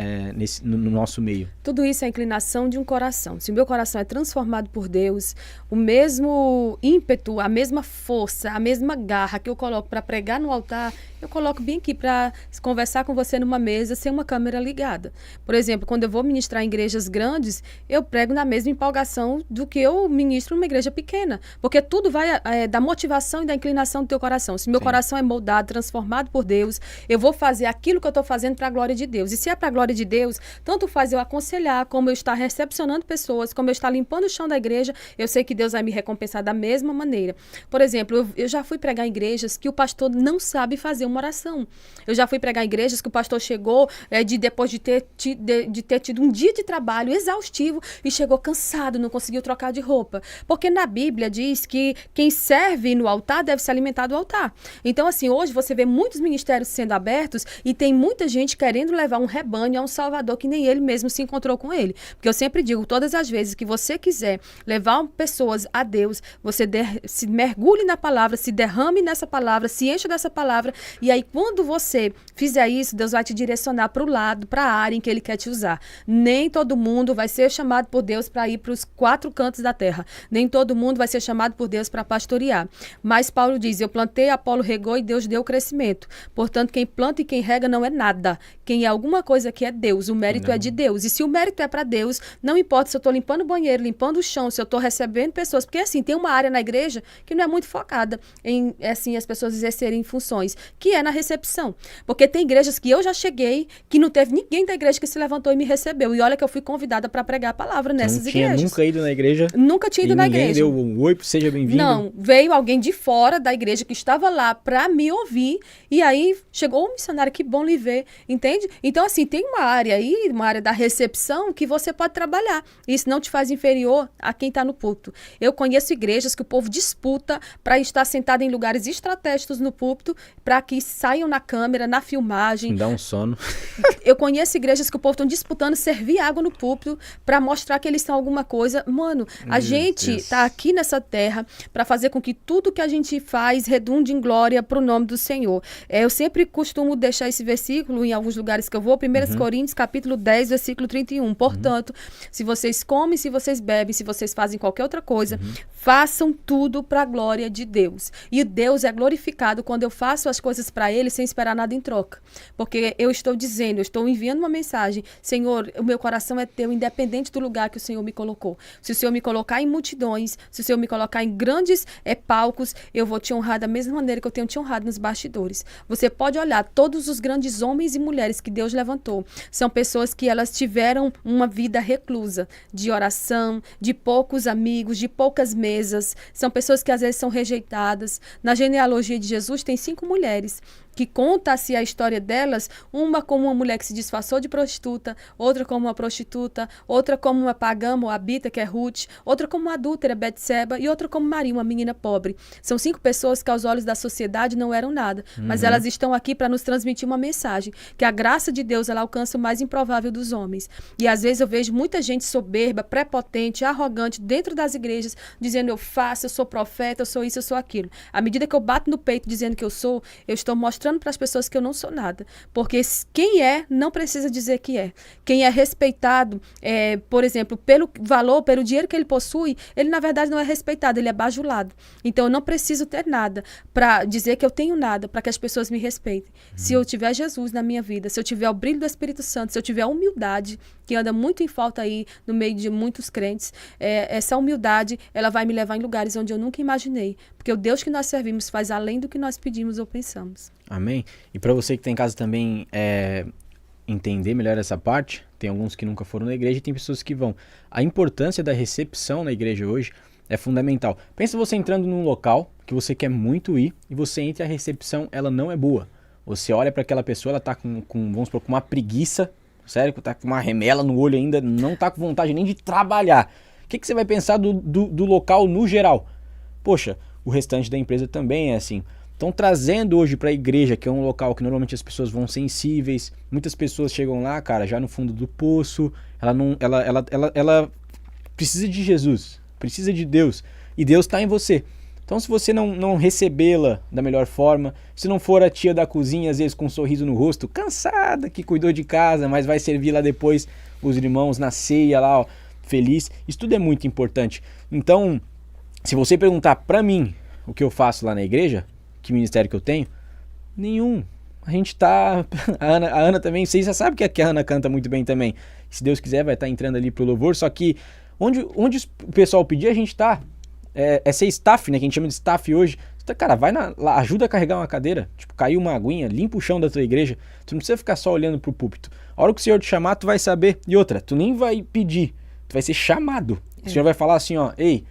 no nosso meio? Tudo isso é a inclinação de um coração. Se o meu coração é transformado por Deus, o mesmo ímpeto, a mesma força, a mesma garra que eu coloco para pregar no altar, eu coloco bem aqui para conversar com você numa mesa sem uma câmera ligada. Por exemplo, quando eu vou ministrar em igrejas grandes, eu prego na mesma empolgação do que eu ministro numa igreja pequena. Porque tudo vai da motivação e da inclinação do teu coração. Se meu coração é moldado, transformado por Deus, eu vou fazer aquilo que eu estou fazendo para a glória de Deus. E se é para a glória de Deus, tanto faz eu aconselhar, como eu estar recepcionando pessoas, como eu estar limpando o chão da igreja, eu sei que Deus vai me recompensar da mesma maneira. Por exemplo, eu já fui pregar em igrejas que o pastor não sabe fazer uma uma oração. Eu já fui pregar em igrejas que o pastor chegou depois de ter tido um dia de trabalho exaustivo e chegou cansado, não conseguiu trocar de roupa. Porque na Bíblia diz que quem serve no altar deve se alimentar do altar. Então, assim, hoje você vê muitos ministérios sendo abertos e tem muita gente querendo levar um rebanho a um Salvador que nem ele mesmo se encontrou com ele. Porque eu sempre digo, todas as vezes que você quiser levar pessoas a Deus, você se mergulhe na palavra, se derrame nessa palavra, se enche dessa palavra, e aí quando você fizer isso, Deus vai te direcionar para o lado, para a área em que Ele quer te usar. Nem todo mundo vai ser chamado por Deus para ir para os 4 cantos da terra. Nem todo mundo vai ser chamado por Deus para pastorear. Mas Paulo diz, eu plantei, Apolo regou e Deus deu o crescimento. Portanto, quem planta e quem rega não é nada. Quem é alguma coisa que é Deus, o mérito é de Deus. E se o mérito é para Deus, não importa se eu estou limpando o banheiro, limpando o chão, se eu estou recebendo pessoas, porque assim, tem uma área na igreja que não é muito focada em, assim, as pessoas exercerem funções, que é na recepção. Porque tem igrejas que eu já cheguei, que não teve ninguém da igreja que se levantou e me recebeu. E olha que eu fui convidada para pregar a palavra nessas igrejas. Não tinha nunca ido na igreja? Nunca tinha ido na igreja. Ninguém deu um oi, seja bem-vindo? Não, veio alguém de fora da igreja que estava lá para me ouvir, e aí chegou um missionário, que bom lhe ver, entende? Então, assim, tem uma área aí, uma área da recepção que você pode trabalhar. Isso não te faz inferior a quem está no púlpito. Eu conheço igrejas que o povo disputa para estar sentado em lugares estratégicos no púlpito, para que saiam na câmera, na filmagem. Dá um sono. Eu conheço igrejas que o povo estão disputando servir água no púlpito para mostrar que eles são alguma coisa. Mano, a gente está aqui nessa terra para fazer com que tudo que a gente faz redunde em glória para o nome do Senhor. Eu sempre costumo deixar esse versículo em alguns lugares que eu vou, 1 Coríntios, capítulo 10, versículo 31. Portanto, se vocês comem, se vocês bebem, se vocês fazem qualquer outra coisa, façam tudo para a glória de Deus. E Deus é glorificado quando eu faço as coisas para Ele sem esperar nada em troca. Porque eu estou dizendo, eu estou enviando uma mensagem, Senhor, o meu coração é teu, independente do lugar que o Senhor me colocou. Se o Senhor me colocar em multidões, se o Senhor me colocar em grandes palcos, eu vou te honrar da mesma maneira que eu tenho te honrado nos bastidores. Você pode olhar, todos os grandes homens e mulheres que Deus levantou, são pessoas que elas tiveram uma vida reclusa, de oração, de poucos amigos, de poucas mesas. São pessoas que às vezes são rejeitadas. Na genealogia de Jesus tem 5 mulheres que conta-se a história delas, uma como uma mulher que se disfarçou de prostituta, outra como uma prostituta, outra como uma pagã moabita, que é Ruth, outra como uma adúltera, Betseba, e outra como Maria, uma menina pobre. São 5 pessoas que aos olhos da sociedade não eram nada, mas elas estão aqui para nos transmitir uma mensagem, que a graça de Deus, ela alcança o mais improvável dos homens. E às vezes eu vejo muita gente soberba, prepotente, arrogante dentro das igrejas, dizendo eu faço, eu sou profeta, eu sou isso, eu sou aquilo. À medida que eu bato no peito dizendo que eu estou mostrando para as pessoas que eu não sou nada. Porque quem é, não precisa dizer que é. Quem é respeitado, por exemplo, pelo valor, pelo dinheiro que ele possui, ele na verdade não é respeitado, ele é bajulado. Então eu não preciso ter nada para dizer que eu tenho nada, para que as pessoas me respeitem. Se eu tiver Jesus na minha vida, se eu tiver o brilho do Espírito Santo, se eu tiver a humildade, que anda muito em falta aí no meio de muitos crentes, essa humildade, ela vai me levar em lugares onde eu nunca imaginei. Porque o Deus que nós servimos faz além do que nós pedimos ou pensamos. Amém? E para você que está em casa também entender melhor essa parte, tem alguns que nunca foram na igreja e tem pessoas que vão. A importância da recepção na igreja hoje é fundamental. Pensa você entrando num local que você quer muito ir e você entra e a recepção ela não é boa. Você olha para aquela pessoa, ela está vamos supor, com uma preguiça, sério, tá com uma remela no olho ainda, não tá com vontade nem de trabalhar. O que você vai pensar do local no geral? Poxa, o restante da empresa também é assim. Então, trazendo hoje para a igreja, que é um local que normalmente as pessoas vão sensíveis, muitas pessoas chegam lá, cara, já no fundo do poço, ela precisa de Jesus, precisa de Deus, e Deus está em você. Então, se você não recebê-la da melhor forma, se não for a tia da cozinha, às vezes com um sorriso no rosto, cansada, que cuidou de casa, mas vai servir lá depois os irmãos na ceia lá, ó, feliz, isso tudo é muito importante. Então, se você perguntar para mim o que eu faço lá na igreja, que ministério que eu tenho, nenhum. A gente tá... A Ana também, vocês já sabem que a Ana canta muito bem também. Se Deus quiser, vai estar entrando ali pro louvor, só que onde o pessoal pedir, a gente tá... É ser staff, né? Que a gente chama de staff hoje. Cara, vai lá, ajuda a carregar uma cadeira. Tipo, caiu uma aguinha, limpa o chão da tua igreja. Tu não precisa ficar só olhando pro púlpito. A hora que o Senhor te chamar, tu vai saber. E outra, tu nem vai pedir. Tu vai ser chamado. O Senhor vai falar assim, ó, ei,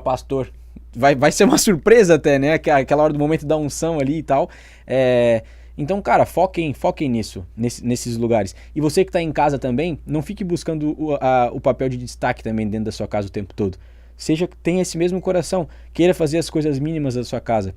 pastor, vai ser uma surpresa até, né? Aquela hora do momento da unção ali e tal. Então, cara, foquem nisso, nesses lugares. E você que tá em casa também, não fique buscando o papel de destaque também dentro da sua casa o tempo todo. Tenha esse mesmo coração, queira fazer as coisas mínimas da sua casa.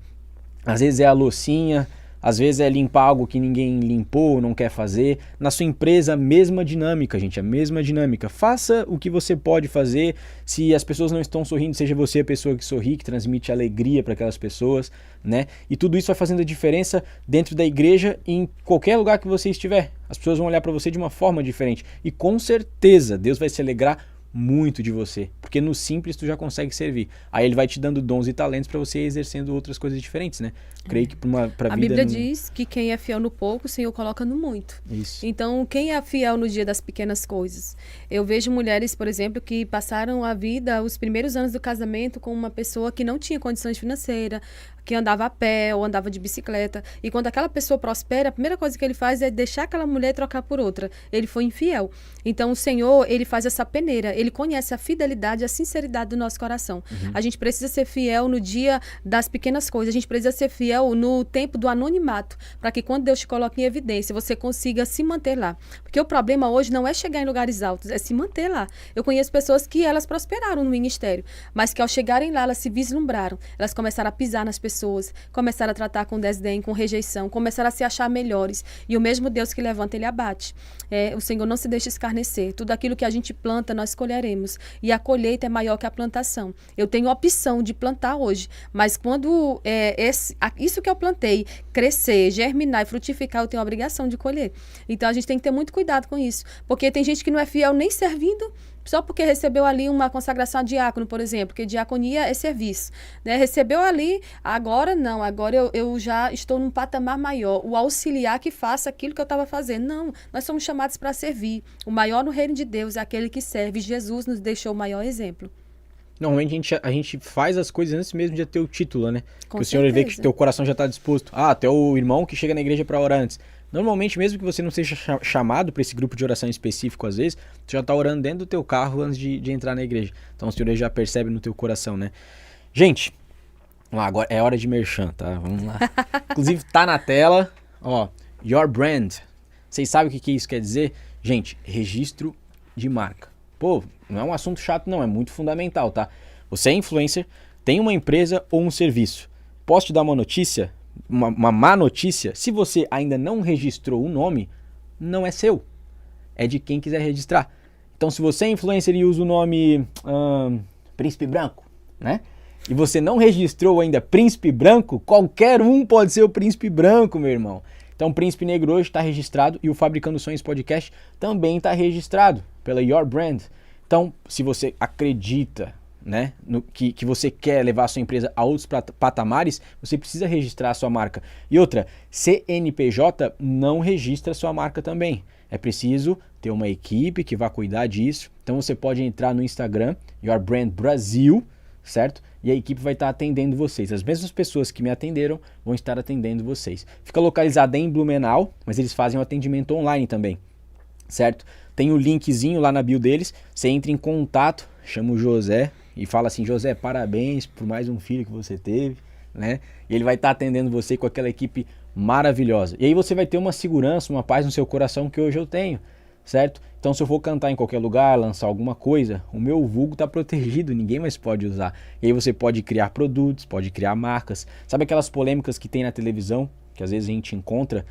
Às vezes é a loucinha, às vezes é limpar algo que ninguém limpou, não quer fazer. Na sua empresa, a mesma dinâmica, gente, a mesma dinâmica. Faça o que você pode fazer. Se as pessoas não estão sorrindo, seja você a pessoa que sorri, que transmite alegria para aquelas pessoas, né? E tudo isso vai fazendo a diferença dentro da igreja e em qualquer lugar que você estiver. As pessoas vão olhar para você de uma forma diferente. E com certeza, Deus vai se alegrar muito de você, porque no simples tu já consegue servir. Aí ele vai te dando dons e talentos para você ir exercendo outras coisas diferentes, né? Creio que pra a vida... Bíblia diz que quem é fiel no pouco, o Senhor coloca no muito. Isso. Então, quem é fiel no dia das pequenas coisas? Eu vejo mulheres, por exemplo, que passaram a vida, os primeiros anos do casamento, com uma pessoa que não tinha condições financeiras, que andava a pé ou andava de bicicleta. E quando aquela pessoa prospera, a primeira coisa que ele faz é deixar aquela mulher trocar por outra. Ele foi infiel. Então, o Senhor, ele faz essa peneira. Ele conhece a fidelidade e a sinceridade do nosso coração. A gente precisa ser fiel no dia das pequenas coisas. A gente precisa ser fiel no tempo do anonimato, para que quando Deus te coloque em evidência, você consiga se manter lá. Porque o problema hoje não é chegar em lugares altos, é se manter lá. Eu conheço pessoas que elas prosperaram no ministério, mas que ao chegarem lá, elas se vislumbraram. Elas começaram a pisar nas pessoas, começaram a tratar com desdém, com rejeição, começaram a se achar melhores. E o mesmo Deus que levanta, ele abate. O Senhor não se deixa escarnecer. Tudo aquilo que a gente planta, nós colheremos. E a colheita é maior que a plantação. Eu tenho a opção de plantar hoje, mas quando isso que eu plantei crescer, germinar e frutificar, eu tenho a obrigação de colher. Então a gente tem que ter muito cuidado com isso, porque tem gente que não é fiel nem servindo, só porque recebeu ali uma consagração a diácono, por exemplo, porque diaconia é serviço, né? Recebeu ali, agora não, agora eu já estou num patamar maior, o auxiliar que faça aquilo que eu estava fazendo. Não, nós somos chamados para servir. O maior no reino de Deus é aquele que serve. Jesus nos deixou o maior exemplo. Normalmente a gente faz as coisas antes mesmo de ter o título, né? Com que o Senhor vê que teu coração já está disposto. Até o irmão que chega na igreja para orar antes. Normalmente, mesmo que você não seja chamado para esse grupo de oração específico, às vezes, tu já está orando dentro do teu carro antes de entrar na igreja. Então o Senhor já percebe no teu coração, né? Gente, vamos lá, agora é hora de merchan, tá? Vamos lá. Inclusive tá na tela, ó, Your Brand. Vocês sabem o que isso quer dizer? Gente, registro de marca. Pô, não é um assunto chato não, é muito fundamental, tá? Você é influencer, tem uma empresa ou um serviço. Posso te dar uma notícia? Uma má notícia? Se você ainda não registrou o nome, não é seu. É de quem quiser registrar. Então, se você é influencer e usa o nome Príncipe Branco, né? E você não registrou ainda Príncipe Branco, qualquer um pode ser o Príncipe Branco, meu irmão. Então, Príncipe Negro hoje está registrado e o Fabricando Sonhos Podcast também está registrado pela Your Brand. Então, se você acredita, né, que você quer levar a sua empresa a outros patamares, você precisa registrar a sua marca. E outra, CNPJ não registra a sua marca também. É preciso ter uma equipe que vá cuidar disso. Então, você pode entrar no Instagram, Your Brand Brasil, certo? E a equipe vai estar atendendo vocês. As mesmas pessoas que me atenderam vão estar atendendo vocês. Fica localizada em Blumenau, mas eles fazem o atendimento online também, certo? Tem o linkzinho lá na bio deles. Você entra em contato, chama o José e fala assim: José, parabéns por mais um filho que você teve, né? E ele vai estar atendendo você com aquela equipe maravilhosa. E aí você vai ter uma segurança, uma paz no seu coração que hoje eu tenho, certo? Então, se eu for cantar em qualquer lugar, lançar alguma coisa, o meu vulgo está protegido, ninguém mais pode usar. E aí você pode criar produtos, pode criar marcas. Sabe aquelas polêmicas que tem na televisão, que às vezes a gente encontra?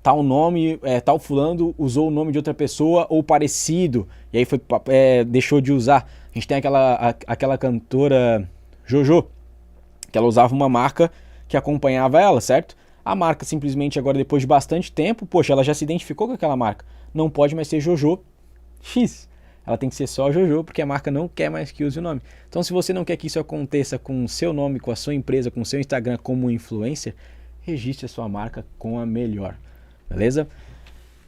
Tal nome, tal fulano usou o nome de outra pessoa ou parecido, e aí deixou de usar. A gente tem aquela cantora Jojo, que ela usava uma marca que acompanhava ela, certo? A marca simplesmente agora, depois de bastante tempo, poxa, ela já se identificou com aquela marca. Não pode mais ser Jojo X. Ela tem que ser só Jojo, porque a marca não quer mais que use o nome. Então, se você não quer que isso aconteça com o seu nome, com a sua empresa, com o seu Instagram como influencer, registre a sua marca com a melhor. Beleza?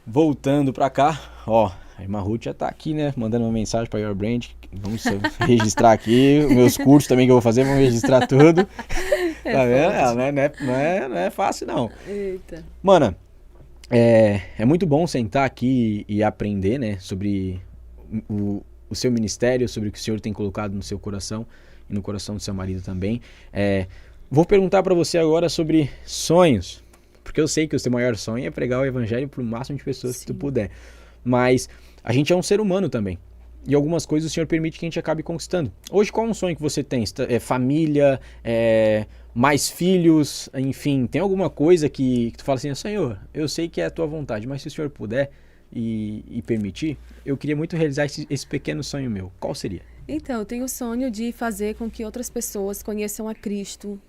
Voltando pra cá, ó, a irmã Ruth já tá aqui, né? Mandando uma mensagem pra Your Brand. Vamos registrar aqui. Meus cursos também que eu vou fazer, vamos registrar tudo. Tá vendo? Não é fácil, não. Eita. Mana, é muito bom sentar aqui e aprender, né, sobre o seu ministério, sobre o que o Senhor tem colocado no seu coração. e no coração do seu marido também. Vou perguntar para você agora sobre sonhos, porque eu sei que o seu maior sonho é pregar o evangelho para o máximo de pessoas que tu puder, mas a gente é um ser humano também. E algumas coisas o Senhor permite que a gente acabe conquistando. Hoje, qual é um sonho que você tem? Família, mais filhos, enfim, tem alguma coisa que tu fala assim, Senhor, eu sei que é a tua vontade, mas se o Senhor puder e permitir, eu queria muito realizar esse pequeno sonho meu. Qual seria? Então, eu tenho o sonho de fazer com que outras pessoas conheçam a Cristo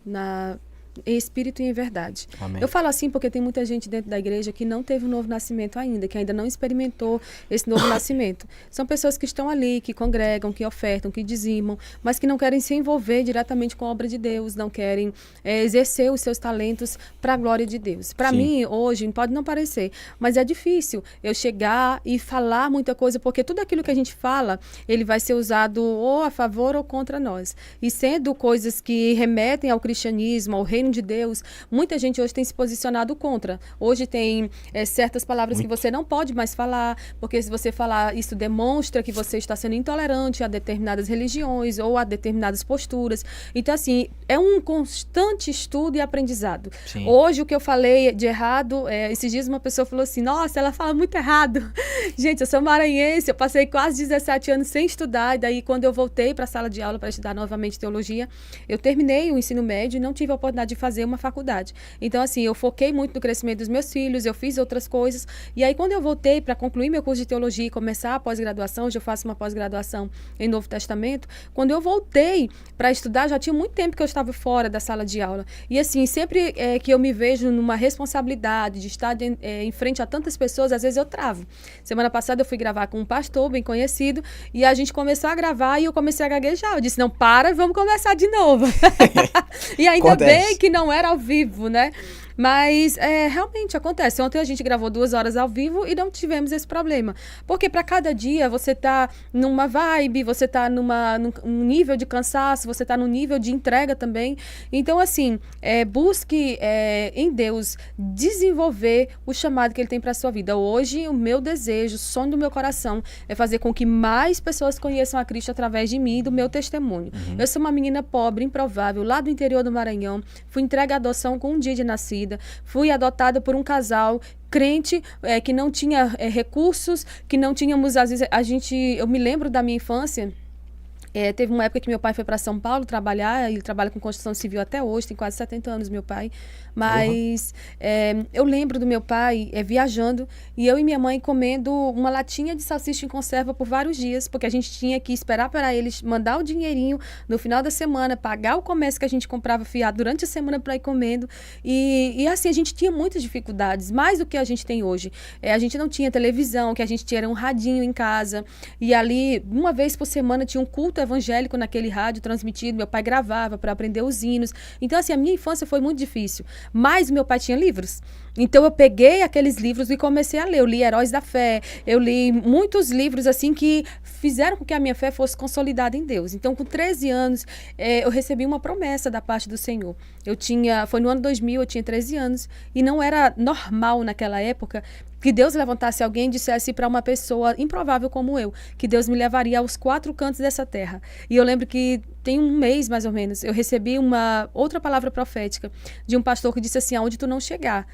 em espírito e em verdade. Amém. Eu falo assim porque tem muita gente dentro da igreja que não teve um novo nascimento ainda, que ainda não experimentou esse novo nascimento. São pessoas que estão ali, que congregam, que ofertam, que dizimam, mas que não querem se envolver diretamente com a obra de Deus, não querem exercer os seus talentos para a glória de Deus. Para mim, hoje, pode não parecer, mas é difícil eu chegar e falar muita coisa, porque tudo aquilo que a gente fala, ele vai ser usado ou a favor ou contra nós. E sendo coisas que remetem ao cristianismo, ao reino de Deus, muita gente hoje tem se posicionado contra. Hoje tem certas palavras que você não pode mais falar, porque se você falar, isso demonstra que você está sendo intolerante a determinadas religiões ou a determinadas posturas. Então, assim, é um constante estudo e aprendizado. Sim. Hoje, o que eu falei de errado, esses dias uma pessoa falou assim, nossa, ela fala muito errado. Gente, eu sou maranhense, eu passei quase 17 anos sem estudar, e daí quando eu voltei para a sala de aula para estudar novamente teologia, eu terminei o ensino médio e não tive a oportunidade de fazer uma faculdade. Então, assim, eu foquei muito no crescimento dos meus filhos, eu fiz outras coisas, e aí quando eu voltei para concluir meu curso de teologia e começar a pós-graduação, hoje eu faço uma pós-graduação em Novo Testamento, quando eu voltei para estudar, já tinha muito tempo que eu estava fora da sala de aula. E assim, sempre que eu me vejo numa responsabilidade de estar em frente a tantas pessoas, às vezes eu travo. Semana passada eu fui gravar com um pastor bem conhecido, e a gente começou a gravar e eu comecei a gaguejar. Eu disse, não, para, vamos começar de novo. E ainda bem que não era ao vivo, né? Mas realmente acontece. Ontem a gente gravou 2 horas ao vivo e não tivemos esse problema. Porque para cada dia você tá numa vibe, você tá num nível de cansaço, você tá num nível de entrega também. Então, assim, busque em Deus desenvolver o chamado que Ele tem para sua vida. Hoje, o meu desejo, o sonho do meu coração é fazer com que mais pessoas conheçam a Cristo através de mim e do meu testemunho. Eu sou uma menina pobre, improvável, lá do interior do Maranhão. Fui entregue à adoção com um dia de nascida. Fui adotada por um casal crente, que não tinha recursos, que não tínhamos, às vezes, eu me lembro da minha infância. Teve uma época que meu pai foi para São Paulo trabalhar, ele trabalha com construção civil até hoje, tem quase 70 anos meu pai, mas eu lembro do meu pai viajando e eu e minha mãe comendo uma latinha de salsicha em conserva por vários dias, porque a gente tinha que esperar para eles mandar o dinheirinho no final da semana, pagar o comércio que a gente comprava fiado durante a semana para ir comendo, e assim, a gente tinha muitas dificuldades, mais do que a gente tem hoje. A gente não tinha televisão, o que a gente tinha era um radinho em casa, e ali, uma vez por semana, tinha um culto evangélico naquele rádio transmitido, meu pai gravava para aprender os hinos. Então, assim, a minha infância foi muito difícil, mas meu pai tinha livros. Então eu peguei aqueles livros e comecei a ler. Eu li Heróis da Fé, eu li muitos livros assim que fizeram com que a minha fé fosse consolidada em Deus. Então, com 13 anos, eu recebi uma promessa da parte do Senhor. Foi no ano 2000, eu tinha 13 anos, e não era normal naquela época que Deus levantasse alguém e dissesse para uma pessoa improvável como eu, que Deus me levaria aos 4 cantos dessa terra. E eu lembro que tem um mês, mais ou menos, eu recebi uma outra palavra profética de um pastor que disse assim, aonde tu não chegar,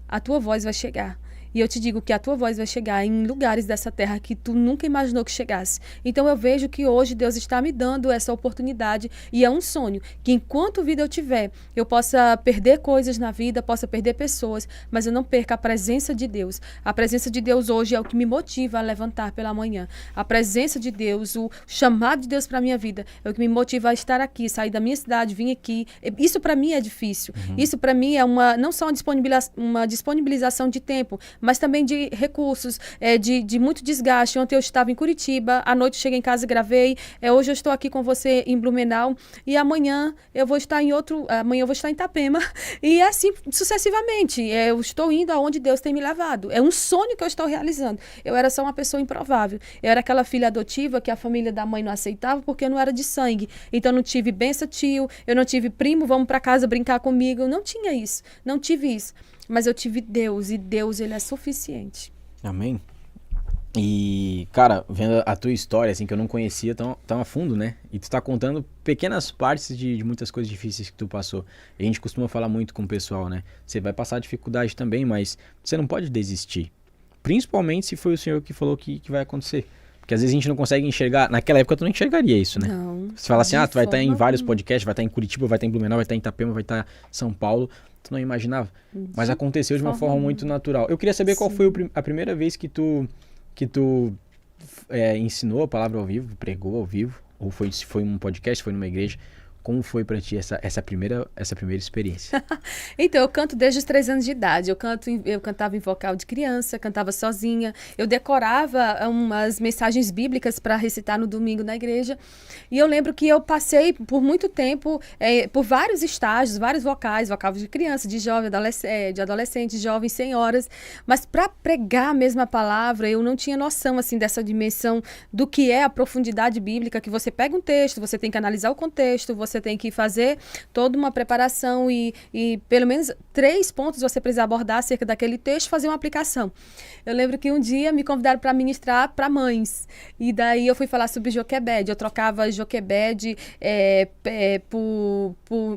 a tua voz vai chegar. E eu te digo que a tua voz vai chegar em lugares dessa terra que tu nunca imaginou que chegasse. Então eu vejo que hoje Deus está me dando essa oportunidade, e é um sonho que enquanto vida eu tiver, eu possa perder coisas na vida, possa perder pessoas, mas eu não perca a presença de Deus. A presença de Deus hoje é o que me motiva a levantar pela manhã. A presença de Deus, o chamado de Deus para a minha vida é o que me motiva a estar aqui, sair da minha cidade, vir aqui. Isso para mim é difícil. Isso para mim é não só uma disponibilização de tempo, mas também de recursos, de muito desgaste. Ontem eu estava em Curitiba, à noite cheguei em casa e gravei, hoje eu estou aqui com você em Blumenau, e amanhã eu vou estar em Itapema, e assim sucessivamente. Eu estou indo aonde Deus tem me levado. É um sonho que eu estou realizando. Eu era só uma pessoa improvável. Eu era aquela filha adotiva que a família da mãe não aceitava porque eu não era de sangue. Então não tive benção tio, eu não tive primo, vamos para casa brincar comigo. Eu não tinha isso, não tive isso. Mas eu tive Deus, e Deus, Ele é suficiente. Amém. E, cara, vendo a tua história, assim, que eu não conhecia tão a fundo, né? E tu tá contando pequenas partes de muitas coisas difíceis que tu passou. E a gente costuma falar muito com o pessoal, né? Você vai passar dificuldade também, mas você não pode desistir. Principalmente se foi o Senhor que falou que vai acontecer. Porque às vezes a gente não consegue enxergar. Naquela época tu não enxergaria isso, né? Não. Você fala assim, tu vai estar em vários podcasts, vai estar em Curitiba, vai estar em Blumenau, vai estar em Itapema, vai estar em São Paulo. Tu não imaginava. Mas aconteceu de uma forma muito natural. Eu queria saber qual foi a primeira vez que tu ensinou a palavra ao vivo, pregou ao vivo, ou se foi um podcast, foi numa igreja. Como foi pra ti essa primeira experiência? Então, eu canto desde os 3 anos de idade. Eu cantava em vocal de criança, cantava sozinha. Eu decorava umas mensagens bíblicas para recitar no domingo na igreja. E eu lembro que eu passei por muito tempo por vários estágios, vários vocais, vocal de criança, de jovem, de adolescente, jovem, senhoras. Mas para pregar a mesma palavra, eu não tinha noção assim dessa dimensão do que é a profundidade bíblica, que você pega um texto, você tem que analisar o contexto, você tem que fazer toda uma preparação e pelo menos 3 pontos você precisa abordar acerca daquele texto e fazer uma aplicação. Eu lembro que um dia me convidaram para ministrar para mães. E daí eu fui falar sobre Joquebede. Eu trocava Joquebede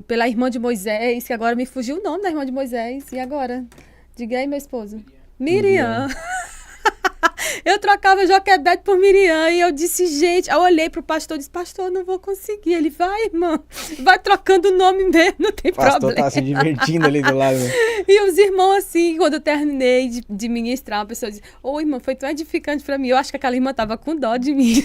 pela irmã de Moisés, que agora me fugiu o nome da irmã de Moisés. E agora? Diga aí, meu esposo. Miriam. Eu trocava Joquebede por Miriam e eu disse, gente, eu olhei pro pastor e disse, pastor, não vou conseguir. Ele, vai, irmão, vai trocando o nome mesmo, não tem problema. O pastor tá se divertindo ali do lado. E os irmãos, assim, quando eu terminei de ministrar, uma pessoa disse, irmã, foi tão edificante pra mim. Eu acho que aquela irmã tava com dó de mim.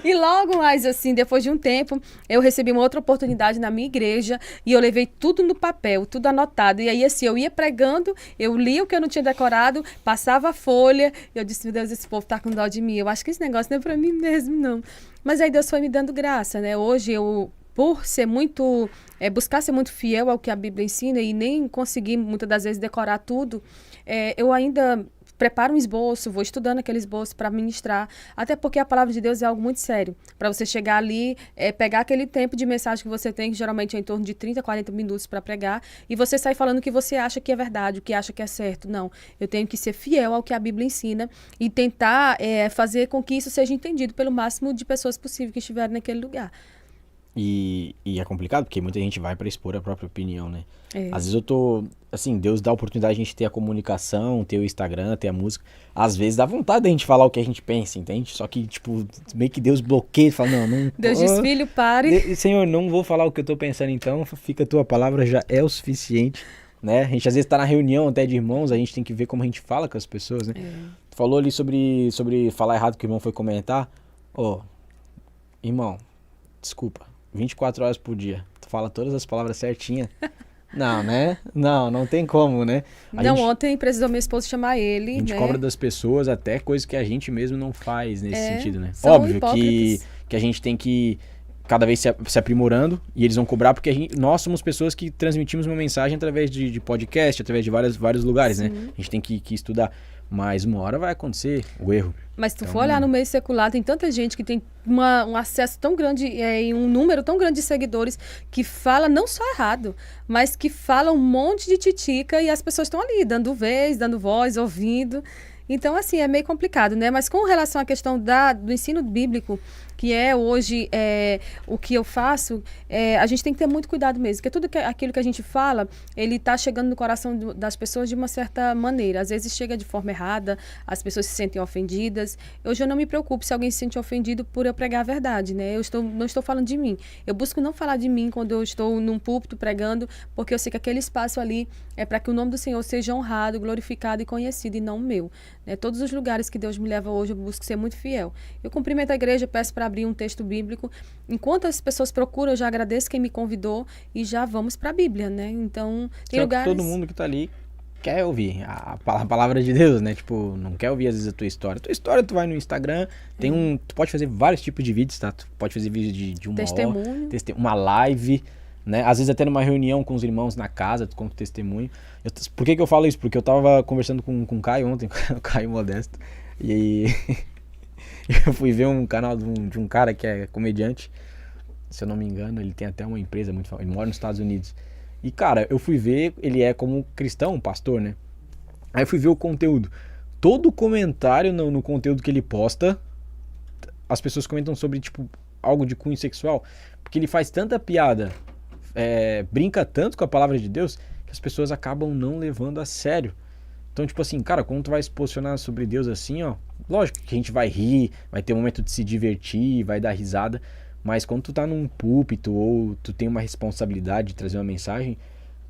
E logo mais, assim, depois de um tempo, eu recebi uma outra oportunidade na minha igreja e eu levei tudo no papel, tudo anotado. E aí, assim, eu ia pregando, eu lia o que eu não tinha decorado, passava a folha, e eu disse, meu Deus, esse povo tá com dó de mim. Eu acho que esse negócio não é pra mim mesmo, não. Mas aí Deus foi me dando graça, né? Hoje por ser muito, buscar ser muito fiel ao que a Bíblia ensina e nem conseguir, muitas das vezes, decorar tudo, eu ainda preparo um esboço, vou estudando aquele esboço para ministrar, até porque a palavra de Deus é algo muito sério, para você chegar ali, pegar aquele tempo de mensagem que você tem, que geralmente é em torno de 30, 40 minutos para pregar, e você sair falando o que você acha que é verdade, o que acha que é certo. Não, eu tenho que ser fiel ao que a Bíblia ensina e tentar fazer com que isso seja entendido pelo máximo de pessoas possível que estiverem naquele lugar. E é complicado, porque muita gente vai para expor a própria opinião, né? Às vezes assim, Deus dá a oportunidade de a gente ter a comunicação, ter o Instagram, ter a música. Às vezes dá vontade da gente falar o que a gente pensa, entende? Só que, tipo, meio que Deus bloqueia e fala, não... Deus diz, filho, pare. Senhor, não vou falar o que eu tô pensando então, fica a tua palavra, já é o suficiente, né? A gente às vezes tá na reunião até de irmãos, a gente tem que ver como a gente fala com as pessoas, né? Tu falou ali sobre falar errado que o irmão foi comentar. Irmão, desculpa. 24 horas por dia. Tu fala todas as palavras certinhas. Não, né? Não tem como, né? Ontem precisou minha esposa chamar ele, A gente cobra das pessoas até coisas que a gente mesmo não faz nesse sentido, né? São Óbvio hipócritas. que a gente tem que cada vez se aprimorando e eles vão cobrar porque nós somos pessoas que transmitimos uma mensagem através de podcast, através de vários lugares, né? A gente tem que estudar. Mas uma hora vai acontecer o erro. Mas se tu for olhar no meio secular, tem tanta gente que tem um acesso tão grande e um número tão grande de seguidores que fala não só errado, mas que fala um monte de titica e as pessoas estão ali, dando vez, dando voz, ouvindo. Então, assim, é meio complicado, né? Mas com relação à questão do ensino bíblico, que é hoje o que eu faço, a gente tem que ter muito cuidado mesmo, porque tudo aquilo que a gente fala, ele está chegando no coração das pessoas de uma certa maneira. Às vezes chega de forma errada, as pessoas se sentem ofendidas. Hoje eu não me preocupo se alguém se sente ofendido por eu pregar a verdade, né? Não estou falando de mim. Eu busco não falar de mim quando eu estou num púlpito pregando, porque eu sei que aquele espaço ali é para que o nome do Senhor seja honrado, glorificado e conhecido, e não o meu. Todos os lugares que Deus me leva hoje, eu busco ser muito fiel. Eu cumprimento a igreja, peço para abrir um texto bíblico. Enquanto as pessoas procuram, eu já agradeço quem me convidou e já vamos para a Bíblia, né? Então, tem lugares... Todo mundo que tá ali quer ouvir a palavra de Deus, né? Tipo, não quer ouvir às vezes a tua história. Tua história, tu vai no Instagram, tu pode fazer vários tipos de vídeos, tá? Tu pode fazer vídeo de uma testemunho. hora, uma live, né? Às vezes até numa reunião com os irmãos na casa, tu conta testemunho. Por que eu falo isso? Porque eu tava conversando com o Caio ontem, o Caio Modesto, e eu fui ver um canal de um cara que é comediante, se eu não me engano, ele tem até uma empresa muito famosa, ele mora nos Estados Unidos. E cara, eu fui ver, ele é como cristão, um pastor, né? Aí eu fui ver o conteúdo. todo comentário no conteúdo que ele posta, as pessoas comentam sobre, tipo, algo de cunho sexual, porque ele faz tanta piada, brinca tanto com a palavra de Deus, que as pessoas acabam não levando a sério. Então, tipo assim, cara, quando tu vai se posicionar sobre Deus assim, ó, lógico que a gente vai rir, vai ter um momento de se divertir, vai dar risada, mas quando tu tá num púlpito ou tu tem uma responsabilidade de trazer uma mensagem,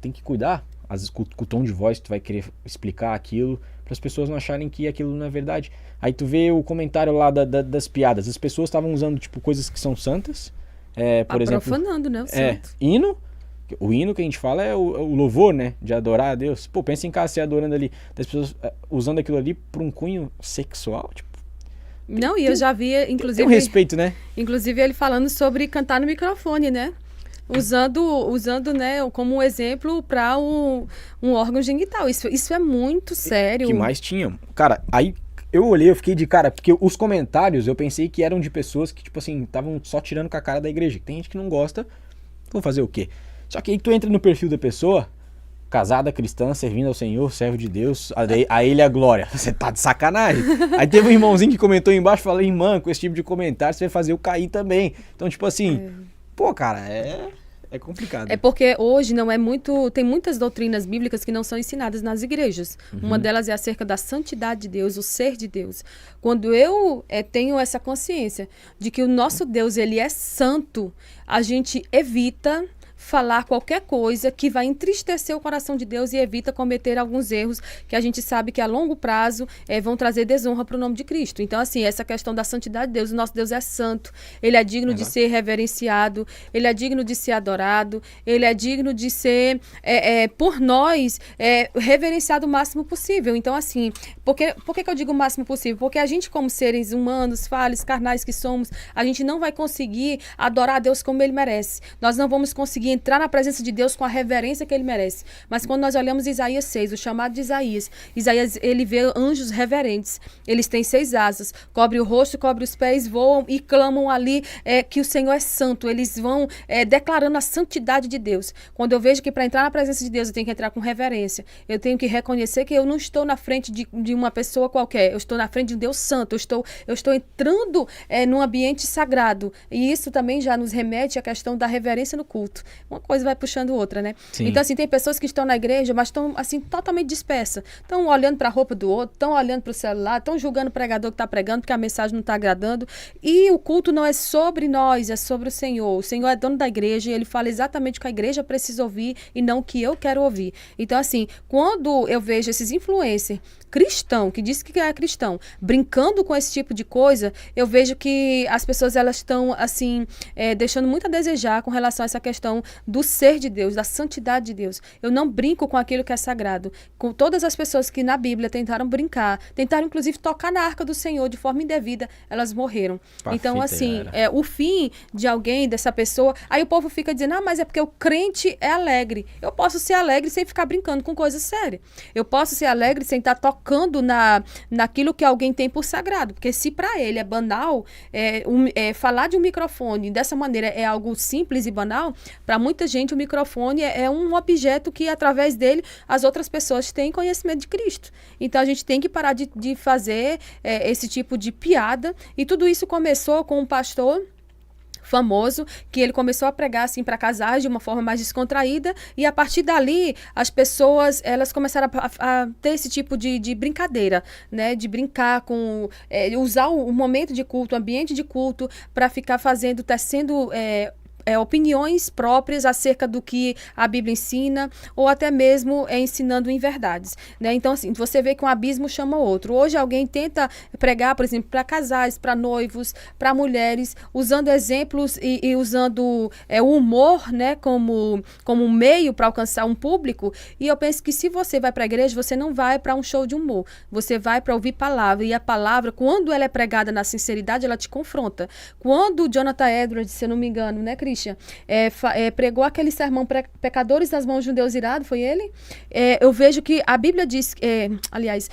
tem que cuidar. Às vezes com o tom de voz tu vai querer explicar aquilo para as pessoas não acharem que aquilo não é verdade. Aí tu vê o comentário lá das piadas. As pessoas estavam usando tipo coisas que são santas, por exemplo, profanando, né, o santo. hino. O hino que a gente fala é o louvor, né? De adorar a Deus. Pô, pensa em casa, você adorando ali, das pessoas usando aquilo ali por um cunho sexual, tipo. Não, e eu já vi, inclusive... Tem um respeito, né? Inclusive ele falando sobre cantar no microfone, né? Usando, né, como um exemplo para um órgão genital. Isso é muito sério. Que mais tinha? Cara, aí eu olhei, eu fiquei de cara, porque os comentários eu pensei que eram de pessoas que, tipo assim, estavam só tirando com a cara da igreja. Tem gente que não gosta, vou fazer o quê? Só que aí tu entra no perfil da pessoa, casada, cristã, servindo ao Senhor, servo de Deus, a ele a glória. Você tá de sacanagem. Aí teve um irmãozinho que comentou aí embaixo, falei, irmã, com esse tipo de comentário você vai fazer eu cair também. Então, tipo assim, pô, cara, é complicado. É porque hoje não é muito... Tem muitas doutrinas bíblicas que não são ensinadas nas igrejas. Uma delas é acerca da santidade de Deus, o ser de Deus. Quando eu tenho essa consciência de que o nosso Deus, ele é santo, a gente evita falar qualquer coisa que vai entristecer o coração de Deus e evita cometer alguns erros que a gente sabe que a longo prazo vão trazer desonra para o nome de Cristo. Então, assim, essa questão da santidade de Deus, o nosso Deus é santo, ele é digno de ser reverenciado, ele é digno de ser adorado, ele é digno de ser, por nós, reverenciado o máximo possível. Então, assim, por que eu digo o máximo possível? Porque a gente, como seres humanos, falhos, carnais que somos, a gente não vai conseguir adorar a Deus como ele merece. Nós não vamos conseguir entrar na presença de Deus com a reverência que ele merece. Mas quando nós olhamos Isaías 6, o chamado de Isaías, ele vê anjos reverentes. Eles têm 6 asas, cobre o rosto, cobre os pés, voam e clamam ali que o Senhor é santo. Eles vão declarando a santidade de Deus. Quando eu vejo que para entrar na presença de Deus eu tenho que entrar com reverência, eu tenho que reconhecer que eu não estou na frente de uma pessoa qualquer, eu estou na frente de um Deus santo, eu estou entrando num ambiente sagrado. E isso também já nos remete à questão da reverência no culto. Uma coisa vai puxando outra, né? Sim. Então, assim, tem pessoas que estão na igreja, mas estão, assim, totalmente dispersas. Estão olhando para a roupa do outro, estão olhando para o celular, estão julgando o pregador que está pregando porque a mensagem não está agradando. E o culto não é sobre nós, é sobre o Senhor. O Senhor é dono da igreja e ele fala exatamente o que a igreja precisa ouvir e não o que eu quero ouvir. Então, assim, quando eu vejo esses influencers cristão, que diz que é cristão, brincando com esse tipo de coisa, eu vejo que as pessoas, elas estão, assim, deixando muito a desejar com relação a essa questão do ser de Deus, da santidade de Deus. Eu não brinco com aquilo que é sagrado. Com todas as pessoas que na Bíblia tentaram brincar, tentaram inclusive tocar na arca do Senhor de forma indevida, elas morreram. Então, assim, o fim de alguém, dessa pessoa, aí o povo fica dizendo, mas é porque o crente é alegre. Eu posso ser alegre sem ficar brincando com coisa séria. Eu posso ser alegre sem estar tocando naquilo que alguém tem por sagrado. Porque se para ele é banal, falar de um microfone dessa maneira é algo simples e banal, para muita gente o microfone é um objeto que através dele as outras pessoas têm conhecimento de Cristo. Então a gente tem que parar de fazer esse tipo de piada, e tudo isso começou com um pastor famoso, que ele começou a pregar assim para casais de uma forma mais descontraída, e a partir dali as pessoas, elas começaram a ter esse tipo de brincadeira, né, de brincar com, usar o momento de culto, o ambiente de culto, para ficar tecendo opiniões próprias acerca do que a Bíblia ensina, ou até mesmo ensinando em verdades, né? Então, assim, você vê que um abismo chama outro. Hoje alguém tenta pregar, por exemplo, para casais, para noivos, para mulheres, usando exemplos e usando o humor, né, como um meio para alcançar um público. E eu penso que se você vai para a igreja, você não vai para um show de humor. Você vai para ouvir palavra. E a palavra, quando ela é pregada na sinceridade, ela te confronta. Quando o Jonathan Edwards, se eu não me engano, né, Cris? Christian, pregou aquele sermão Pecadores nas mãos de um Deus irado, foi ele? Eu vejo que a Bíblia diz, aliás,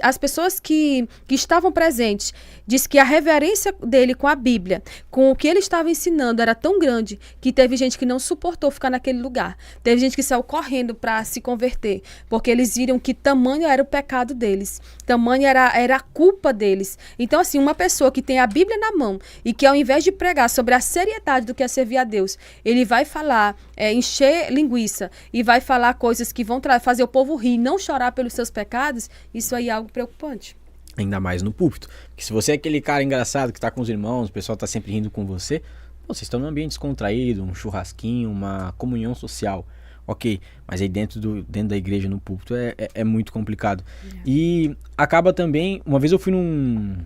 as pessoas que estavam presentes, diz que a reverência dele com a Bíblia, com o que ele estava ensinando, era tão grande que teve gente que não suportou ficar naquele lugar. Teve gente que saiu correndo para se converter, porque eles viram que tamanho era o pecado deles, tamanho era a culpa deles. Então, assim, uma pessoa que tem a Bíblia na mão e que ao invés de pregar sobre a seriedade do que é servir a Deus, ele vai falar, encher linguiça e vai falar coisas que vão fazer o povo rir, não chorar pelos seus pecados, isso aí é algo preocupante. Ainda mais no púlpito. Porque se você é aquele cara engraçado que tá com os irmãos, o pessoal tá sempre rindo com você, vocês estão num ambiente descontraído, um churrasquinho, uma comunhão social. Ok, mas aí dentro da igreja, no púlpito, é muito complicado. E acaba também, uma vez eu fui num...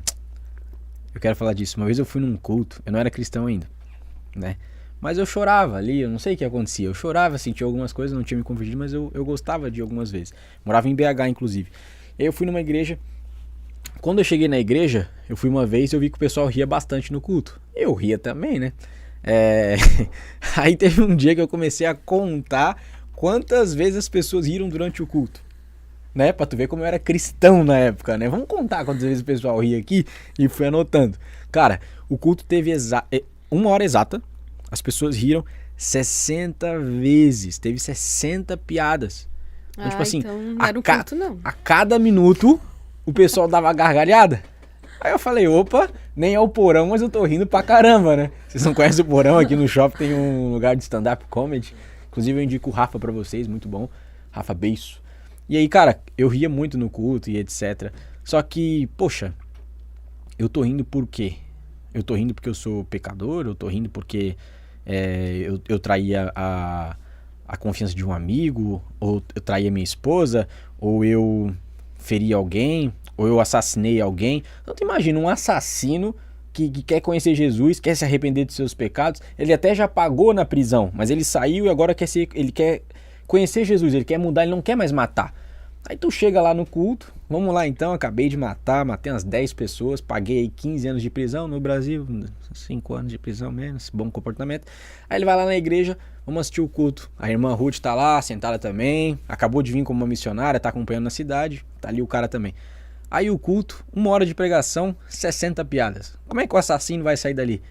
Eu quero falar disso. Uma vez eu fui num culto, eu não era cristão ainda, né? Mas eu chorava ali, eu não sei o que acontecia. Eu chorava, sentia algumas coisas, não tinha me convertido, mas eu gostava de algumas vezes. Morava em BH, inclusive. E aí eu fui numa igreja. Quando eu cheguei na igreja, eu fui uma vez e eu vi que o pessoal ria bastante no culto. Eu ria também, né? Aí teve um dia que eu comecei a contar quantas vezes as pessoas riram durante o culto, né? Pra tu ver como eu era cristão na época, né? Vamos contar quantas vezes o pessoal ria aqui. E fui anotando. Cara, o culto teve 1 hora exata. As pessoas riram 60 vezes. Teve 60 piadas. Então, tipo assim, então não era um culto, não. A cada minuto o pessoal dava gargalhada. Aí eu falei, opa, nem é o Porão, mas eu tô rindo pra caramba, né? Vocês não conhecem o Porão? Aqui no shopping tem um lugar de stand-up comedy. Inclusive eu indico o Rafa pra vocês, muito bom. Rafa Beiço. E aí, cara, eu ria muito no culto e etc. Só que, poxa, eu tô rindo por quê? Eu tô rindo porque eu sou pecador? Eu tô rindo porque eu traí a confiança de um amigo? Ou eu traí a minha esposa? Ou eu feri alguém? Ou eu assassinei alguém? Então tu imagina um assassino que quer conhecer Jesus, quer se arrepender dos seus pecados. Ele até já pagou na prisão, mas ele saiu e agora ele quer conhecer Jesus, ele quer mudar, ele não quer mais matar. Aí tu chega lá no culto, vamos lá então, acabei de matei umas 10 pessoas, paguei 15 anos de prisão no Brasil, 5 anos de prisão menos, bom comportamento. Aí ele vai lá na igreja, vamos assistir o culto. A irmã Ruth tá lá, sentada também, acabou de vir como uma missionária, tá acompanhando na cidade, tá ali o cara também. Aí o culto, 1 hora de pregação, 60 piadas. Como é que o assassino vai sair dali?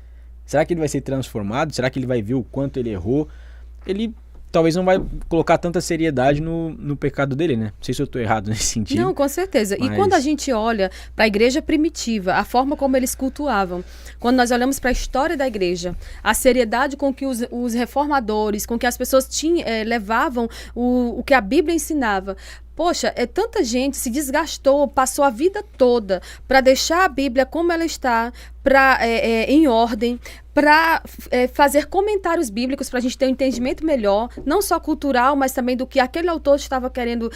Será que ele vai ser transformado? Será que ele vai ver o quanto ele errou? Ele talvez não vai colocar tanta seriedade no pecado dele, né? Não sei se eu tô errado nesse sentido. Não, com certeza. Mas... E quando a gente olha para a igreja primitiva, a forma como eles cultuavam, quando nós olhamos para a história da igreja, a seriedade com que os reformadores, com que as pessoas levavam o que a Bíblia ensinava. Poxa, tanta gente se desgastou, passou a vida toda para deixar a Bíblia como ela está, em ordem, para fazer comentários bíblicos para a gente ter um entendimento melhor, não só cultural, mas também do que aquele autor estava querendo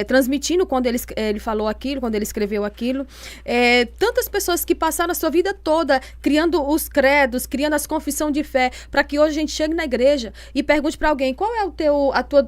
transmitindo quando ele falou aquilo, quando ele escreveu aquilo. Tantas pessoas que passaram a sua vida toda criando os credos, criando as confissões de fé, para que hoje a gente chegue na igreja e pergunte para alguém, qual é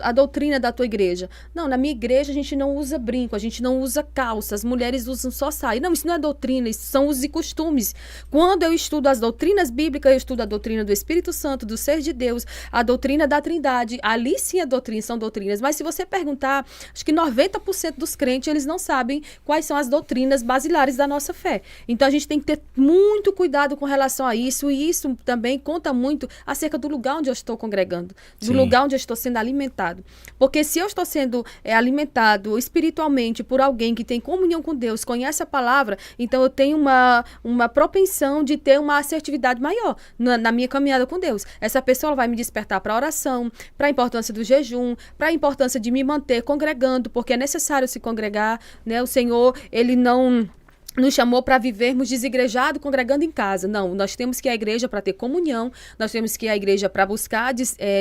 a doutrina da tua igreja? Não, na minha igreja a gente não usa brinco, a gente não usa calça, as mulheres usam só saia. Não, isso não é doutrina, isso são usos e costumes. Quando eu estudo as doutrinas bíblicas, eu estudo a doutrina do Espírito Santo, do ser de Deus, a doutrina da Trindade. Ali sim são doutrinas. Mas se você perguntar, acho que 90% dos crentes, eles não sabem quais são as doutrinas basilares da nossa fé. Então a gente tem que ter muito cuidado com relação a isso, e isso também conta muito acerca do lugar onde eu estou congregando, do lugar onde eu estou sendo alimentado. Porque se eu estou sendo alimentado espiritualmente por alguém que tem comunhão com Deus, conhece a palavra, então eu tenho uma propensão de ter uma assertividade maior na minha caminhada com Deus. Essa pessoa vai me despertar para a oração, para a importância do jejum, para a importância de me manter congregando, porque é necessário se congregar, né? O Senhor, Ele não nos chamou para vivermos desigrejados, congregando em casa. Não, nós temos que ir à igreja para ter comunhão, nós temos que ir à igreja para buscar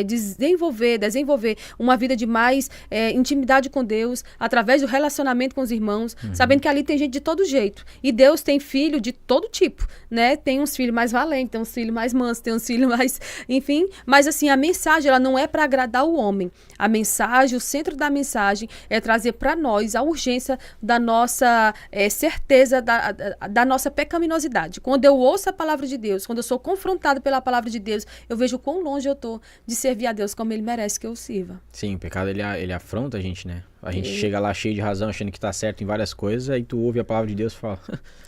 desenvolver uma vida de mais intimidade com Deus, através do relacionamento com os irmãos, sabendo que ali tem gente de todo jeito. E Deus tem filho de todo tipo, né? Tem uns filhos mais valentes, tem uns filhos mais mansos, tem uns filhos mais... Enfim, mas assim, a mensagem, ela não é para agradar o homem. A mensagem, o centro da mensagem é trazer para nós a urgência da nossa certeza da nossa pecaminosidade. Quando eu ouço a palavra de Deus, quando eu sou confrontado pela palavra de Deus, eu vejo o quão longe eu tô de servir a Deus como Ele merece que eu sirva. Sim, o pecado, ele afronta a gente, né? A gente chega lá cheio de razão, achando que tá certo em várias coisas, aí tu ouve a palavra de Deus e fala,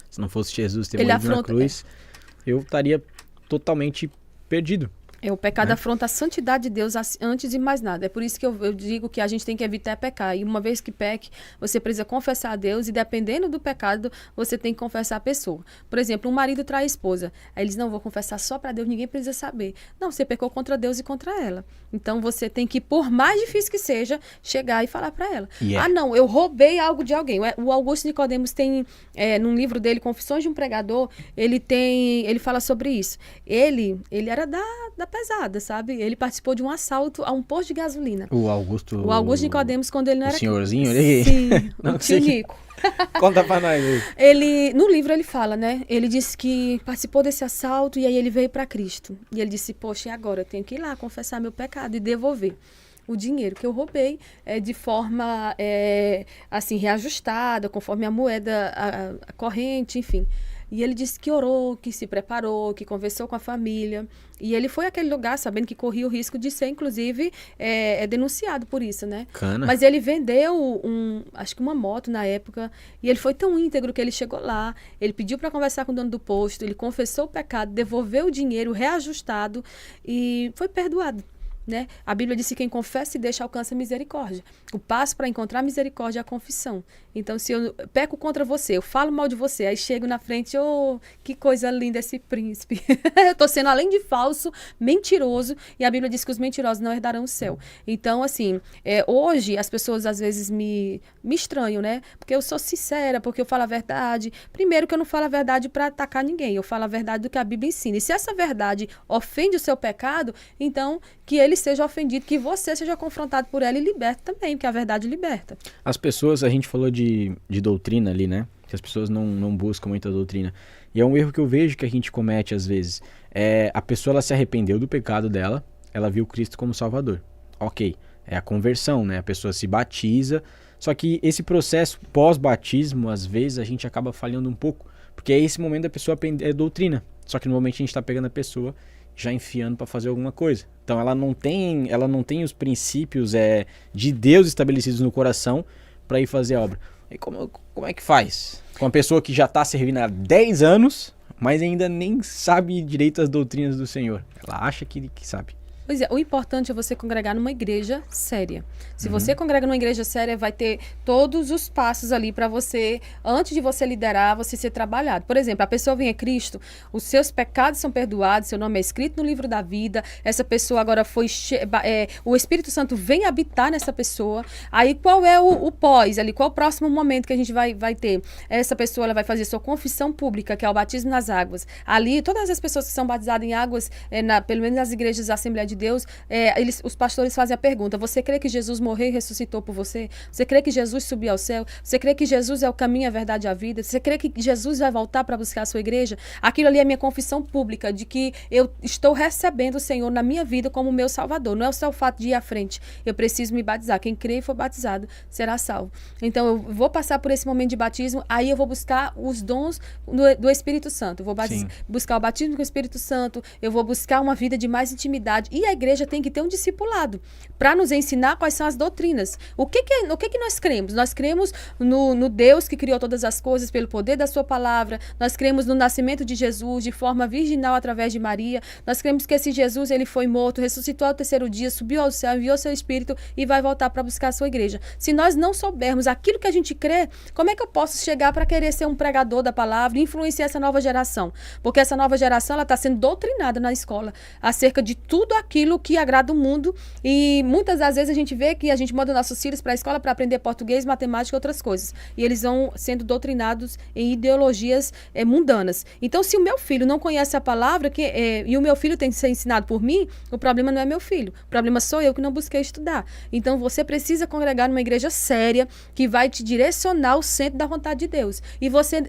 se não fosse Jesus ter morrido na cruz, eu estaria totalmente perdido. O pecado afronta a santidade de Deus antes de mais nada. É por isso que eu digo que a gente tem que evitar pecar. E uma vez que peque, você precisa confessar a Deus e dependendo do pecado, você tem que confessar a pessoa. Por exemplo, um marido trai a esposa. Aí eles, não, vou confessar só para Deus, ninguém precisa saber. Não, você pecou contra Deus e contra ela. Então você tem que, por mais difícil que seja, chegar e falar para ela. Ah, não, eu roubei algo de alguém. O Augusto Nicodemos tem, num livro dele, Confissões de um Pregador, ele fala sobre isso. Ele era da pesada, sabe? Ele participou de um assalto a um posto de gasolina. O Augusto Nicodemos, quando ele não era... O senhorzinho ali? Sim, o tio Nico. Conta pra nós aí. No livro ele fala, né? Ele disse que participou desse assalto e aí ele veio para Cristo. E ele disse, poxa, e agora? Eu tenho que ir lá confessar meu pecado e devolver o dinheiro que eu roubei de forma, assim, reajustada, conforme a moeda a corrente, enfim. E ele disse que orou, que se preparou, que conversou com a família. E ele foi àquele lugar sabendo que corria o risco de ser, inclusive, denunciado por isso, né? Cana. Mas ele vendeu acho que uma moto na época. E ele foi tão íntegro que ele chegou lá. Ele pediu para conversar com o dono do posto. Ele confessou o pecado, devolveu o dinheiro reajustado e foi perdoado. Né? A Bíblia diz que quem confessa e deixa alcança misericórdia. O passo para encontrar misericórdia é a confissão. Então, se eu peco contra você, eu falo mal de você, aí chego na frente, que coisa linda esse príncipe. Eu estou sendo, além de falso, mentiroso, e a Bíblia diz que os mentirosos não herdarão o céu. Então, assim, hoje as pessoas às vezes me estranham, né? Porque eu sou sincera, porque eu falo a verdade. Primeiro que eu não falo a verdade para atacar ninguém, eu falo a verdade do que a Bíblia ensina. E se essa verdade ofende o seu pecado, então que ele seja ofendido, que você seja confrontado por ela e liberta também, porque a verdade liberta. As pessoas, a gente falou de doutrina ali, né? Que as pessoas não buscam muita doutrina. E é um erro que eu vejo que a gente comete às vezes. A pessoa, ela se arrependeu do pecado dela, ela viu Cristo como Salvador. Ok, é a conversão, né? A pessoa se batiza, só que esse processo pós-batismo, às vezes, a gente acaba falhando um pouco, porque é esse momento da pessoa aprender doutrina. Só que normalmente a gente está pegando a pessoa já enfiando para fazer alguma coisa. Então ela não tem os princípios de Deus estabelecidos no coração para ir fazer a obra. E como é que faz? Com uma pessoa que já está servindo há 10 anos, mas ainda nem sabe direito as doutrinas do Senhor. Ela acha que sabe. Pois é, o importante é você congregar numa igreja séria. Se você congrega numa igreja séria, vai ter todos os passos ali para você, antes de você liderar, você ser trabalhado. Por exemplo, a pessoa vem a Cristo, os seus pecados são perdoados, seu nome é escrito no livro da vida, essa pessoa agora o Espírito Santo vem habitar nessa pessoa. Aí qual é o pós ali? Qual é o próximo momento que a gente vai ter? Essa pessoa ela vai fazer sua confissão pública, que é o batismo nas águas. Ali, todas as pessoas que são batizadas em águas, pelo menos nas igrejas da Assembleia de Deus, os pastores fazem a pergunta: você crê que Jesus morreu e ressuscitou por você? Você crê que Jesus subiu ao céu? Você crê que Jesus é o caminho, a verdade e a vida? Você crê que Jesus vai voltar para buscar a sua igreja? Aquilo ali é minha confissão pública de que eu estou recebendo o Senhor na minha vida como meu Salvador. Não é só o fato de ir à frente. Eu preciso me batizar. Quem crê e for batizado será salvo. Então eu vou passar por esse momento de batismo, aí eu vou buscar os dons do Espírito Santo. Eu vou buscar o batismo com o Espírito Santo, eu vou buscar uma vida de mais intimidade. E a igreja tem que ter um discipulado para nos ensinar quais são as doutrinas. O que nós cremos? Nós cremos no Deus que criou todas as coisas pelo poder da sua palavra. Nós cremos no nascimento de Jesus de forma virginal através de Maria. Nós cremos que esse Jesus ele foi morto, ressuscitou ao terceiro dia, subiu ao céu, enviou seu Espírito e vai voltar para buscar a sua igreja. Se nós não soubermos aquilo que a gente crê, como é que eu posso chegar para querer ser um pregador da palavra e influenciar essa nova geração? Porque essa nova geração ela está sendo doutrinada na escola acerca de tudo aquilo que agrada o mundo, e muitas das vezes a gente vê que a gente manda nossos filhos para a escola para aprender português, matemática e outras coisas, e eles vão sendo doutrinados em ideologias mundanas. Então, se o meu filho não conhece a palavra e o meu filho tem que ser ensinado por mim, o problema não é meu filho, o problema sou eu que não busquei estudar. Então, você precisa congregar numa igreja séria, que vai te direcionar ao centro da vontade de Deus. E você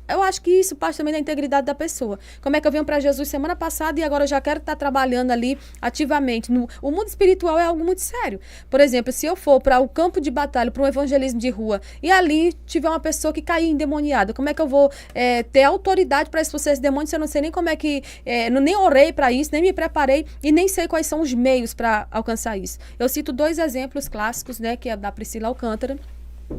eu acho que isso parte também da integridade da pessoa. Como é que eu venho para Jesus semana passada e agora eu já quero estar trabalhando ali ativamente? O mundo espiritual é algo muito sério. Por exemplo, se eu for para o campo de batalha, para um evangelismo de rua, e ali tiver uma pessoa que cair endemoniada, como é que eu vou ter autoridade para expulsar esse demônio se eu não sei nem como é que... nem orei para isso, nem me preparei e nem sei quais são os meios para alcançar isso. Eu cito 2 exemplos clássicos, né, que é da Priscila Alcântara.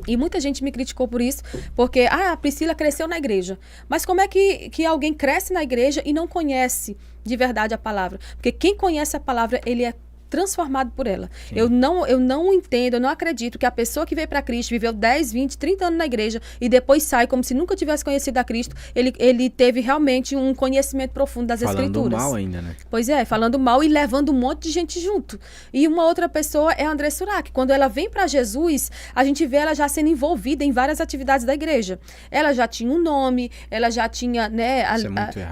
E muita gente me criticou por isso, porque a Priscila cresceu na igreja. Mas como é que alguém cresce na igreja e não conhece de verdade a palavra? Porque quem conhece a palavra, ele é transformado por ela. Eu não entendo, eu não acredito que a pessoa que veio para Cristo, viveu 10, 20, 30 anos na igreja e depois sai como se nunca tivesse conhecido a Cristo, ele teve realmente um conhecimento profundo das Escrituras. Falando mal ainda, né? Pois é, falando mal e levando um monte de gente junto. E uma outra pessoa é a André Surak. Quando ela vem para Jesus, a gente vê ela já sendo envolvida em várias atividades da igreja. Ela já tinha um nome, ela já tinha, né,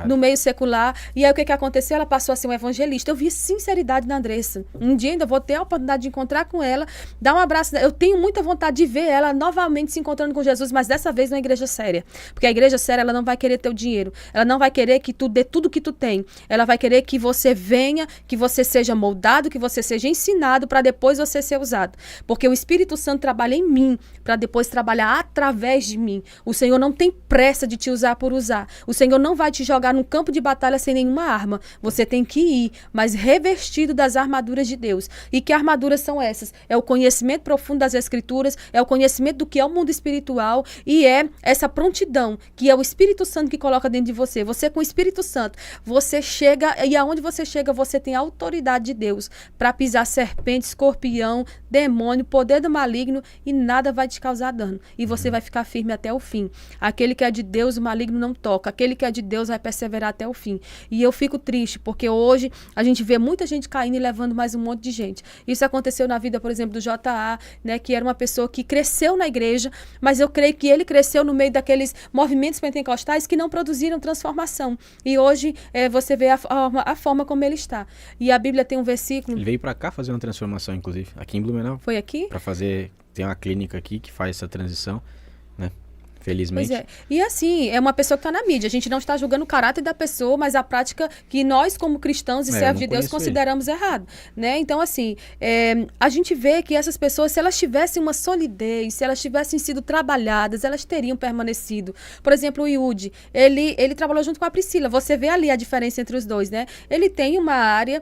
no meio secular. E aí o que aconteceu? Ela passou a ser uma evangelista. Eu vi sinceridade na Andressa. Um dia ainda vou ter a oportunidade de encontrar com ela, dar um abraço. Eu tenho muita vontade de ver ela novamente se encontrando com Jesus, mas dessa vez numa igreja séria. Porque a igreja séria, ela não vai querer teu dinheiro. Ela não vai querer que tu dê tudo que tu tem. Ela vai querer que você venha, que você seja moldado, que você seja ensinado para depois você ser usado. Porque o Espírito Santo trabalha em mim para depois trabalhar através de mim. O Senhor não tem pressa de te usar por usar. O Senhor não vai te jogar num campo de batalha sem nenhuma arma. Você tem que ir, mas revestido das armaduras de Deus. E que armaduras são essas? É o conhecimento profundo das Escrituras, é o conhecimento do que é o mundo espiritual e é essa prontidão que é o Espírito Santo que coloca dentro de você. Você com o Espírito Santo, você chega e aonde você chega, você tem a autoridade de Deus para pisar serpente, escorpião, demônio, poder do maligno e nada vai te causar dano. E você vai ficar firme até o fim. Aquele que é de Deus, o maligno não toca. Aquele que é de Deus vai perseverar até o fim. E eu fico triste porque hoje a gente vê muita gente caindo e levando mais um monte de gente. Isso aconteceu na vida, por exemplo, do J.A., né, que era uma pessoa que cresceu na igreja, mas eu creio que ele cresceu no meio daqueles movimentos pentecostais que não produziram transformação. E hoje você vê a forma como ele está. E a Bíblia tem um versículo... Ele veio para cá fazer uma transformação, inclusive, aqui em Blumenau. Foi aqui? Para fazer... Tem uma clínica aqui que faz essa transição, né? Felizmente. Pois é. E assim, é uma pessoa que está na mídia. A gente não está julgando o caráter da pessoa, mas a prática que nós, como cristãos e servos de Deus, consideramos errado. Né? Então, assim, a gente vê que essas pessoas, se elas tivessem uma solidez, se elas tivessem sido trabalhadas, elas teriam permanecido. Por exemplo, o Yudi, ele trabalhou junto com a Priscila. Você vê ali a diferença entre os dois, né? Ele tem uma área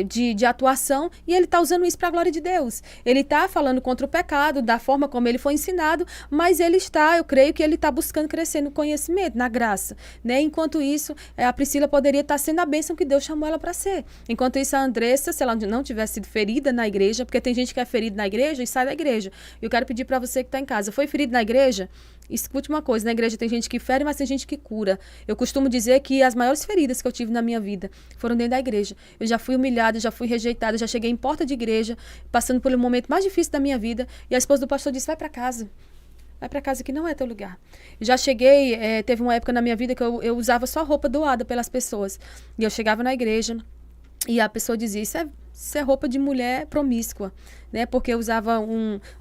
de atuação e ele está usando isso para a glória de Deus. Ele está falando contra o pecado, da forma como ele foi ensinado, mas ele está, eu creio que ele está buscando crescer no conhecimento, na graça, né? Enquanto isso, a Priscila poderia estar sendo a bênção que Deus chamou ela para ser. Enquanto isso, a Andressa, se ela não tivesse sido ferida na igreja, porque tem gente que é ferida na igreja e sai da igreja. Eu quero pedir para você que está em casa, foi ferido na igreja? Escute uma coisa, na igreja tem gente que fere, mas tem gente que cura. Eu costumo dizer que as maiores feridas que eu tive na minha vida foram dentro da igreja. Eu já fui humilhada, já fui rejeitada, já cheguei em porta de igreja, passando pelo momento mais difícil da minha vida, e a esposa do pastor disse, vai para casa. Vai para casa que não é teu lugar. Já cheguei, teve uma época na minha vida que eu usava só roupa doada pelas pessoas. E eu chegava na igreja e a pessoa dizia, isso é roupa de mulher promíscua, né? Porque eu usava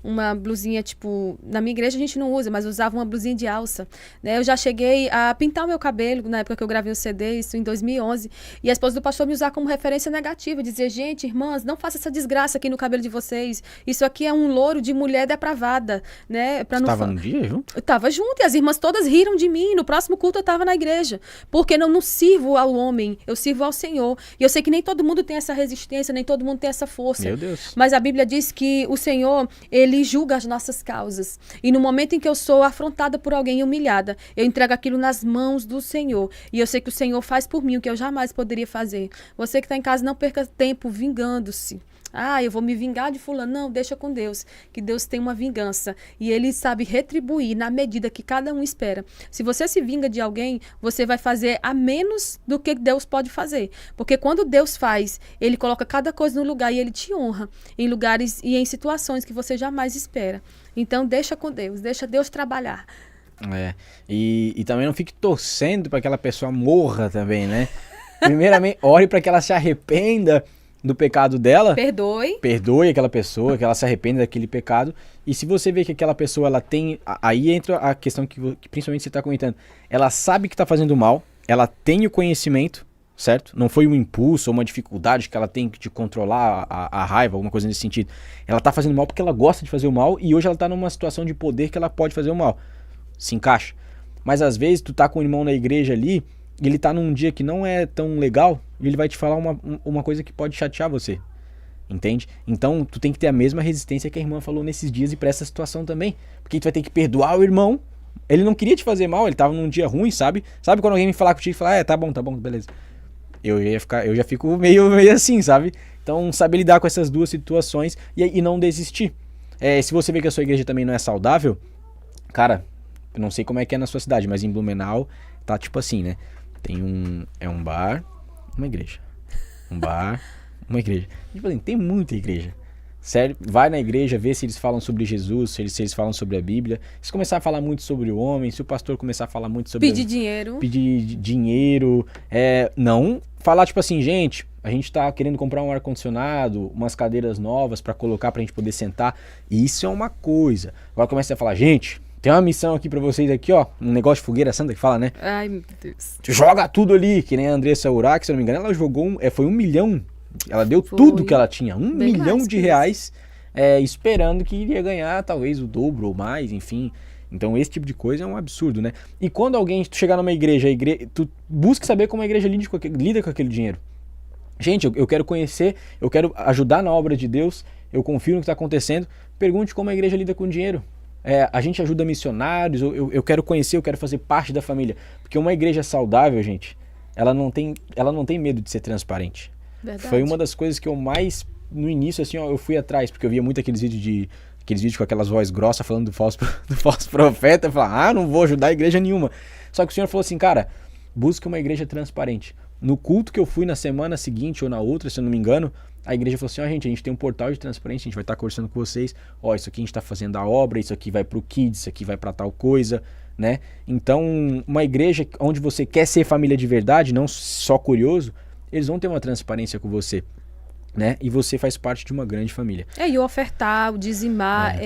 uma blusinha, tipo... Na minha igreja a gente não usa, mas eu usava uma blusinha de alça, né? Eu já cheguei a pintar o meu cabelo, na época que eu gravei o CD, isso em 2011, e a esposa do pastor me usar como referência negativa, dizer, gente, irmãs, não faça essa desgraça aqui no cabelo de vocês, isso aqui é um louro de mulher depravada, né? Você estava no dia junto? Eu estava junto, e as irmãs todas riram de mim, no próximo culto eu estava na igreja, porque eu não sirvo ao homem, eu sirvo ao Senhor, e eu sei que nem todo mundo tem essa resistência, nem todo mundo tem essa força. Meu Deus. Mas a Bíblia diz que o Senhor, ele julga as nossas causas. E no momento em que eu sou afrontada por alguém humilhada, eu entrego aquilo nas mãos do Senhor. E eu sei que o Senhor faz por mim o que eu jamais poderia fazer. Você que está em casa, não perca tempo vingando-se. Eu vou me vingar de fulano. Não, deixa com Deus, que Deus tem uma vingança. E Ele sabe retribuir na medida que cada um espera. Se você se vinga de alguém, você vai fazer a menos do que Deus pode fazer. Porque quando Deus faz, Ele coloca cada coisa no lugar e Ele te honra. Em lugares e em situações que você jamais espera. Então, deixa com Deus, deixa Deus trabalhar. E também não fique torcendo para que aquela pessoa morra também, né? Primeiramente, ore para que ela se arrependa do pecado dela, perdoe aquela pessoa, que ela se arrependa daquele pecado. E se você vê que aquela pessoa, ela tem... Aí entra a questão que principalmente você está comentando. Ela sabe que está fazendo mal, ela tem o conhecimento, certo? Não foi um impulso ou uma dificuldade que ela tem de controlar a raiva, alguma coisa nesse sentido. Ela tá fazendo mal porque ela gosta de fazer o mal e hoje ela tá numa situação de poder que ela pode fazer o mal. Se encaixa. Mas às vezes tu tá com o irmão na igreja ali e ele tá num dia que não é tão legal e ele vai te falar uma coisa que pode chatear você. Entende? Então tu tem que ter a mesma resistência que a irmã falou nesses dias e pra essa situação também. Porque tu vai ter que perdoar o irmão. Ele não queria te fazer mal, ele tava num dia ruim, sabe? Sabe quando alguém me falar contigo e falar, tá bom, beleza. Eu já fico meio assim, sabe? Então, saber lidar com essas duas situações e não desistir. Se você vê que a sua igreja também não é saudável, cara, eu não sei como é que é na sua cidade, mas em Blumenau tá tipo assim, né? Tem um bar, uma igreja. Um bar, uma igreja. Tipo assim, tem muita igreja. Sério, vai na igreja, vê se eles falam sobre Jesus, se eles falam sobre a Bíblia. Se começar a falar muito sobre o homem, se o pastor começar a falar muito sobre... Pedir dinheiro. Não falar tipo assim, gente, a gente tá querendo comprar um ar-condicionado, umas cadeiras novas pra colocar pra gente poder sentar. Isso é uma coisa. Agora começa a falar, gente, tem uma missão aqui pra vocês aqui, ó. Um negócio de fogueira santa que fala, né? Ai, meu Deus. Joga tudo ali, que nem a Andressa Urach, se eu não me engano, ela jogou, foi 1 milhão. Ela deu tudo que ela tinha, 1 milhão de reais, esperando que iria ganhar talvez o dobro ou mais, enfim. Então esse tipo de coisa é um absurdo, né? E quando alguém chegar numa igreja, tu busca saber como a igreja lida com aquele dinheiro. Gente, eu quero conhecer, eu quero ajudar na obra de Deus, eu confio no que está acontecendo. Pergunte como a igreja lida com o dinheiro. A gente ajuda missionários, eu quero conhecer, eu quero fazer parte da família. Porque uma igreja saudável, gente, ela não tem medo de ser transparente. Verdade. Foi uma das coisas que eu mais, no início, assim, ó, eu fui atrás, porque eu via muito aqueles vídeos com aquelas vozes grossas falando do falso profeta. Eu falava, não vou ajudar a igreja nenhuma. Só que o Senhor falou assim, cara, busque uma igreja transparente. No culto que eu fui na semana seguinte ou na outra, se eu não me engano, a igreja falou assim, ó, gente, a gente tem um portal de transparência, a gente vai estar conversando com vocês, ó, isso aqui a gente está fazendo a obra, isso aqui vai pro Kids, isso aqui vai para tal coisa, né? Então, uma igreja onde você quer ser família de verdade, não só curioso, eles vão ter uma transparência com você, né? E você faz parte de uma grande família. E o ofertar, o dizimar,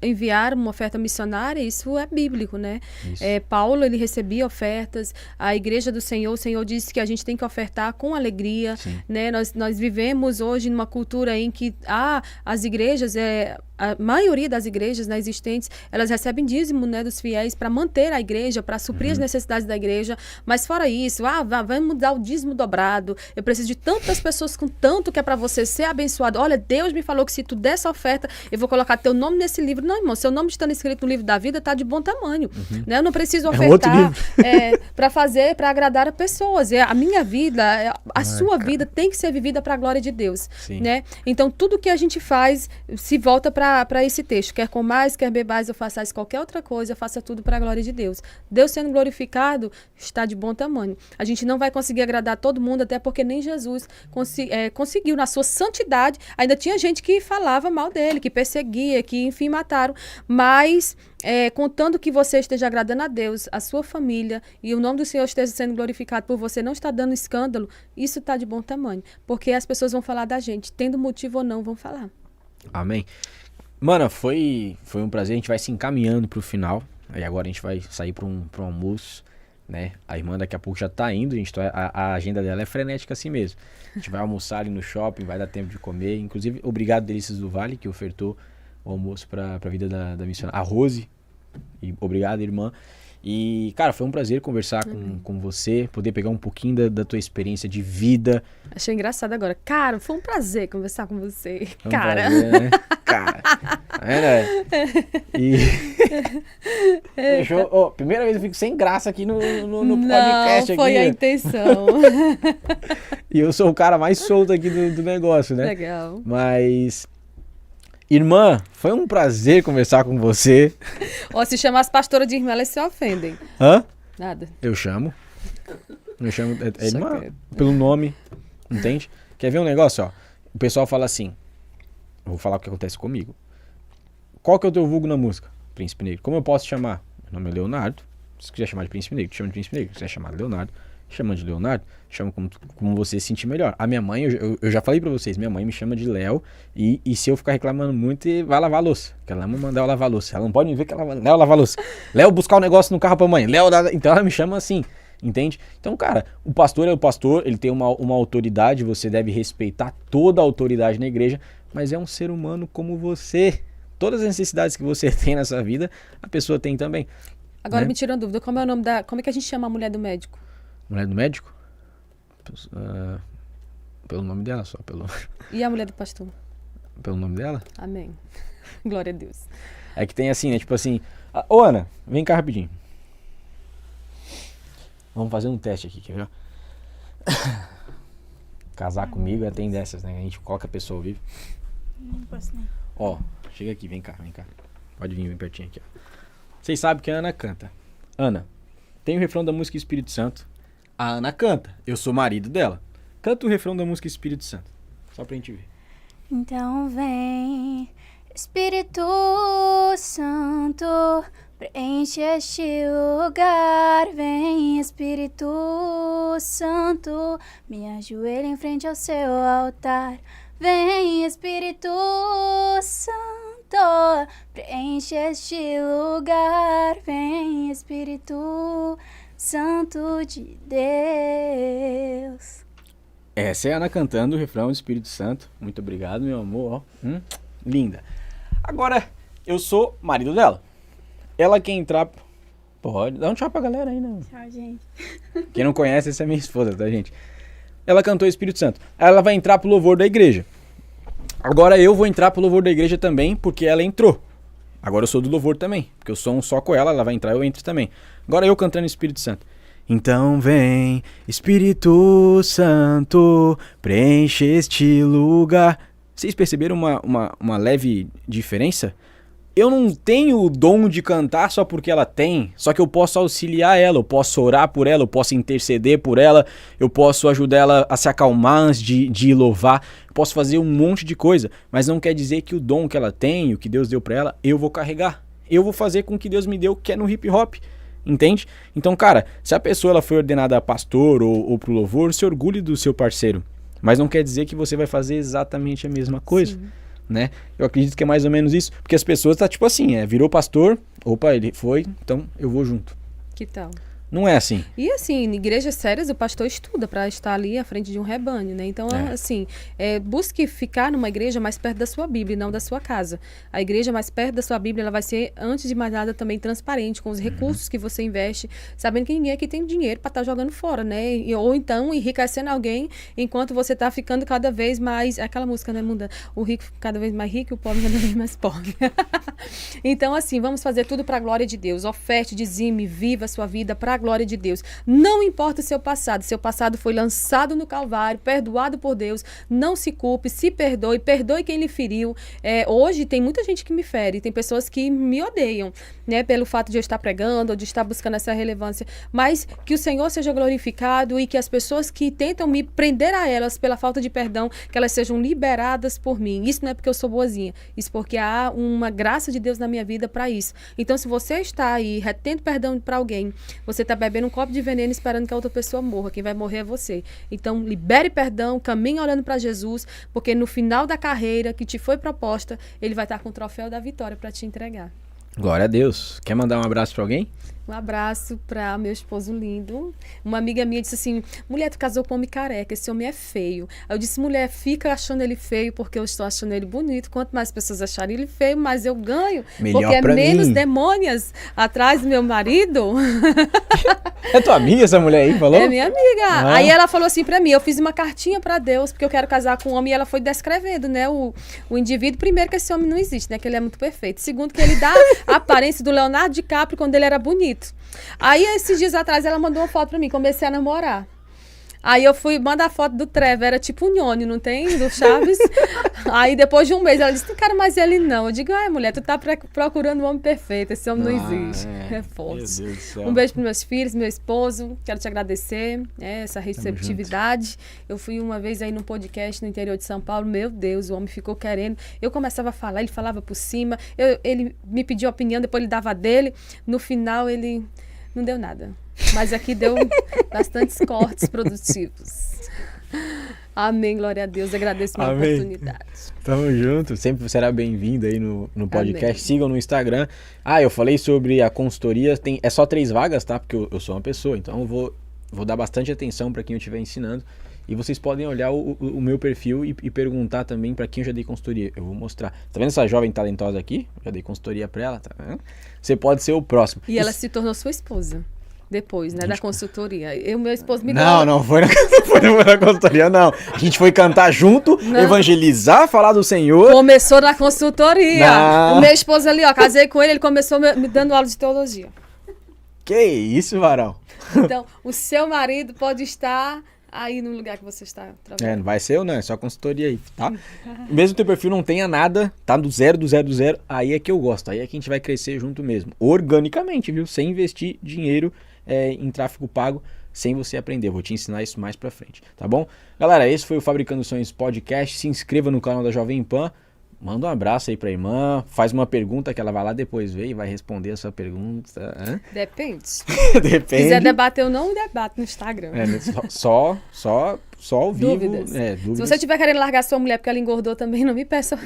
enviar uma oferta missionária, isso é bíblico, né? Paulo, ele recebia ofertas, a igreja do Senhor, o Senhor disse que a gente tem que ofertar com alegria, né? Nós vivemos hoje numa cultura em que as igrejas, a maioria das igrejas, né, existentes, elas recebem dízimo, né, dos fiéis para manter a igreja, para suprir as necessidades da igreja, mas fora isso, vamos dar o dízimo dobrado, eu preciso de tantas pessoas com tanto que é para você ser abençoado. Olha, Deus me falou que se tu der essa oferta, eu vou colocar teu nome nesse livro. Não, irmão, seu nome estando escrito no livro da vida tá de bom tamanho, né? Eu não preciso ofertar para agradar a pessoas. A minha vida, a sua vida tem que ser vivida para a glória de Deus, né? Então, tudo que a gente faz se volta para esse texto. Quer comais, quer bebais ou façais qualquer outra coisa, faça tudo para a glória de Deus. Deus sendo glorificado está de bom tamanho. A gente não vai conseguir agradar todo mundo, até porque nem Jesus conseguiu, na sua santidade. Ainda tinha gente que falava mal dele, que perseguia, que enfim mataram, mas contando que você esteja agradando a Deus, a sua família, e o nome do Senhor esteja sendo glorificado por você não estar dando escândalo, isso está de bom tamanho, porque as pessoas vão falar da gente, tendo motivo ou não, vão falar. Amém. Mano, foi um prazer, a gente vai se encaminhando pro final, aí agora a gente vai sair para um almoço, né? A irmã daqui a pouco já tá indo, a agenda dela é frenética assim mesmo. A gente vai almoçar ali no shopping, vai dar tempo de comer. Inclusive, obrigado Delícias do Vale, que ofertou o almoço pra vida da missionária. A Rose, e obrigado, irmã. E, cara, foi um prazer conversar com você, poder pegar um pouquinho da tua experiência de vida. Achei engraçado agora. Cara, foi um prazer conversar com você. Foi um prazer, né? Cara. E... primeira vez eu fico sem graça aqui no podcast. Não, foi aqui, a intenção. E eu sou o cara mais solto aqui do negócio, né? Legal. Mas... Irmã, foi um prazer conversar com você. Se chamar as pastoras de irmã, elas se ofendem. Hã? Nada. Eu chamo irmã pelo nome, entende? Quer ver um negócio, ó? O pessoal fala assim, eu vou falar o que acontece comigo. Qual que é o teu vulgo na música? Príncipe Negro. Como eu posso te chamar? Meu nome é Leonardo. Se quiser chamar de Príncipe Negro, te chama de Príncipe Negro. Se quiser chamar de Leonardo, chama de Leonardo, chama como você se sentir melhor. A minha mãe, eu já falei pra vocês, minha mãe me chama de Léo, e se eu ficar reclamando muito, vai lavar a louça, porque ela me mandar eu lavar a louça. Ela não pode me ver que ela vai Léo lavar a louça. Léo buscar o negócio no carro pra mãe. Então ela me chama assim, entende? Então, cara, o pastor é o pastor, ele tem uma autoridade, você deve respeitar toda a autoridade na igreja, mas é um ser humano como você. Todas as necessidades que você tem nessa vida, a pessoa tem também. Agora, né? me tira uma dúvida, como é que a gente chama a mulher do médico? Mulher do médico? Pelo nome dela só. E a mulher do pastor? Pelo nome dela? Amém. Glória a Deus. É que tem assim, né? Tipo assim... Ô, Ana, vem cá rapidinho. Vamos fazer um teste aqui, quer ver? Casar comigo tem dessas, né? A gente coloca a pessoa ao vivo. Não posso nem. Ó, chega aqui, vem cá. Pode vir bem pertinho aqui, ó. Vocês sabem que a Ana canta. Ana, tem o refrão da música Espírito Santo. A Ana canta. Eu sou marido dela. Canta o refrão da música Espírito Santo. Só pra gente ver. Então vem, Espírito Santo, preenche este lugar. Vem, Espírito Santo, me ajoelho em frente ao seu altar. Vem, Espírito Santo, preenche este lugar. Vem, Espírito Santo de Deus. Essa é a Ana cantando o refrão do Espírito Santo. Muito obrigado, meu amor. Ó. Linda. Agora, eu sou marido dela. Ela quer entrar... Pode. Dá um tchau pra galera aí, né? Tchau, gente. Quem não conhece, essa é minha esposa, tá, gente? Ela cantou o Espírito Santo. Ela vai entrar pro louvor da igreja. Agora eu vou entrar pro louvor da igreja também, porque ela entrou. Agora eu sou do louvor também, porque eu sou um só com ela, ela vai entrar, eu entro também. Agora eu cantando o Espírito Santo. Então vem, Espírito Santo, preenche este lugar. Vocês perceberam uma leve diferença? Eu não tenho o dom de cantar só porque ela tem, só que eu posso auxiliar ela, eu posso orar por ela, eu posso interceder por ela, eu posso ajudar ela a se acalmar antes de louvar, eu posso fazer um monte de coisa, mas não quer dizer que o dom que ela tem, o que Deus deu pra ela, eu vou carregar. Eu vou fazer com o que Deus me deu, que é no hip hop. Entende? Então, cara, se a pessoa ela foi ordenada a pastor ou pro louvor, se orgulhe do seu parceiro. Mas não quer dizer que você vai fazer exatamente a mesma coisa. Sim. Né? Eu acredito que é mais ou menos isso. Porque as pessoas tá tipo assim, virou pastor, opa, ele foi, então eu vou junto. Que tal? Não é assim. E assim, em igrejas sérias, o pastor estuda para estar ali à frente de um rebanho, né? Então, assim, busque ficar numa igreja mais perto da sua Bíblia e não da sua casa. A igreja mais perto da sua Bíblia, ela vai ser, antes de mais nada, também transparente com os recursos que você investe, sabendo que ninguém aqui tem dinheiro para estar jogando fora, né? Ou então enriquecendo alguém enquanto você está ficando cada vez mais... Aquela música, né, Munda? O rico cada vez mais rico e o pobre cada vez mais pobre. Então, assim, vamos fazer tudo para a glória de Deus. Oferte, dizime, viva a sua vida para glória de Deus. Não importa o seu passado foi lançado no Calvário, perdoado por Deus, não se culpe, se perdoe quem lhe feriu. Hoje tem muita gente que me fere, tem pessoas que me odeiam, né, pelo fato de eu estar pregando, ou de estar buscando essa relevância, mas que o Senhor seja glorificado e que as pessoas que tentam me prender a elas pela falta de perdão, que elas sejam liberadas por mim. Isso não é porque eu sou boazinha, isso porque há uma graça de Deus na minha vida para isso. Então, se você está aí retendo perdão para alguém, você está bebendo um copo de veneno esperando que a outra pessoa morra. Quem vai morrer é você. Então, libere perdão, caminhe olhando para Jesus, porque no final da carreira que te foi proposta, ele vai estar com o troféu da vitória para te entregar. Glória a Deus. Quer mandar um abraço pra alguém? Um abraço para meu esposo lindo. Uma amiga minha disse assim, mulher, tu casou com um homem careca, esse homem é feio. Aí eu disse, mulher, fica achando ele feio porque eu estou achando ele bonito. Quanto mais pessoas acharem ele feio, mais eu ganho. Melhor porque é pra menos mim. demônias atrás do meu marido. É tua amiga essa mulher aí, falou? É minha amiga. Ah. Aí ela falou assim pra mim, eu fiz uma cartinha pra Deus, porque eu quero casar com um homem, e ela foi descrevendo, né, o indivíduo. Primeiro, que esse homem não existe, né, que ele é muito perfeito. Segundo, que ele dá a aparência do Leonardo DiCaprio quando ele era bonito. Aí, esses dias atrás, ela mandou uma foto pra mim, comecei a namorar. Aí eu fui mandar a foto do Trevor, era tipo o Nhônio, não tem? Do Chaves. Aí depois de um mês ela disse, não quero mais ele não. Eu digo, mulher, tu tá procurando um homem perfeito, esse homem não existe. É forte. Meu Deus do céu. Um beijo pros meus filhos, meu esposo, quero te agradecer, essa receptividade. Eu fui uma vez aí num podcast no interior de São Paulo, meu Deus, o homem ficou querendo. Eu começava a falar, ele falava por cima, ele me pediu opinião, depois ele dava a dele. No final ele não deu nada. Mas aqui deu bastantes cortes produtivos. Amém, glória a Deus. Agradeço a oportunidade. Tamo junto. Sempre será bem-vindo aí no podcast. Amém. Sigam no Instagram. Eu falei sobre a consultoria. É só 3 vagas, tá? Porque eu sou uma pessoa, então eu vou dar bastante atenção para quem eu estiver ensinando. E vocês podem olhar o meu perfil e perguntar também para quem eu já dei consultoria. Eu vou mostrar. Tá vendo essa jovem talentosa aqui? Já dei consultoria para ela, tá vendo? Você pode ser o próximo. E ela se tornou sua esposa. Depois, né, da consultoria. Meu esposo me deu... Não foi na consultoria, não. A gente foi cantar junto, evangelizar, falar do Senhor. Começou na consultoria. Não. O meu esposo ali, casei com ele começou me dando aula de teologia. Que isso, varão? Então, o seu marido pode estar aí no lugar que você está trabalhando. Não vai ser eu não, é só consultoria aí, tá? Mesmo teu perfil não tenha nada, tá do zero, aí é que eu gosto, aí é que a gente vai crescer junto mesmo. Organicamente, viu? Sem investir dinheiro em tráfego pago, sem você aprender. Vou te ensinar isso mais pra frente, tá bom? Galera, esse foi o Fabricando Sonhos Podcast. Se inscreva no canal da Jovem Pan. Manda um abraço aí pra irmã, faz uma pergunta que ela vai lá depois ver e vai responder a sua pergunta. Depende. Depende. Se quiser debater, eu não debato no Instagram. Só ao vivo. Dúvidas. Dúvidas. Se você estiver querendo largar sua mulher porque ela engordou também, não me peça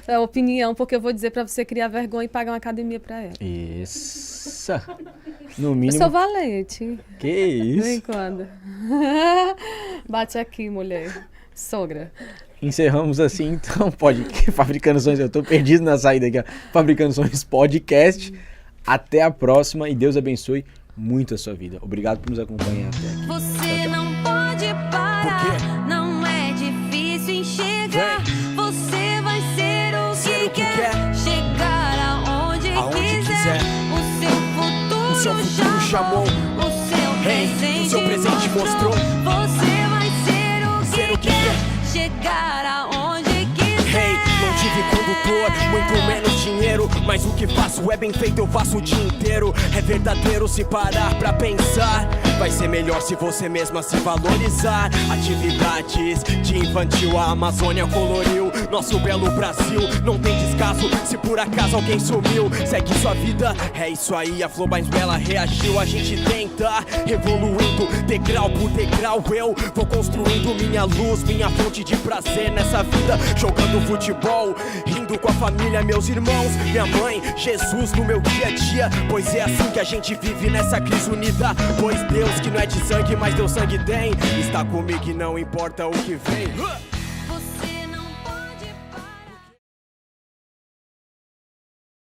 a opinião, porque eu vou dizer pra você criar vergonha e pagar uma academia pra ela. Isso. No mínimo. Eu sou valente. Que isso? Vem quando. Bate aqui, mulher. Sogra. Encerramos assim, então, Fabricando Sonhos, eu tô perdido na saída aqui, ó. Fabricando Sonhos Podcast. Até a próxima e Deus abençoe muito a sua vida. Obrigado por nos acompanhar até aqui. Você não pode parar, não é difícil enxergar. Você vai ser o que quer, chegar aonde quiser. O seu futuro chamou, o seu presente mostrou. Você vai ser o que quer, chegar aonde quiser. Não tive condutor, muito menos dinheiro, mas o que faço é bem feito, eu faço o dia inteiro. É verdadeiro se parar pra pensar. Vai ser melhor se você mesma se valorizar. Atividades de infantil, a Amazônia coloriu nosso belo Brasil. Não tem descaso se por acaso alguém sumiu. Segue sua vida, é isso aí, a flor mais bela reagiu. A gente tenta, evoluindo degrau por degrau. Eu vou construindo minha luz, minha fonte de prazer nessa vida. Jogando futebol, rindo com a família, meus irmãos, minha mãe, Jesus no meu dia a dia. Pois é assim que a gente vive nessa crise unida. Pois Deus que não é de sangue, mas Deus sangue tem, está comigo e não importa o que vem.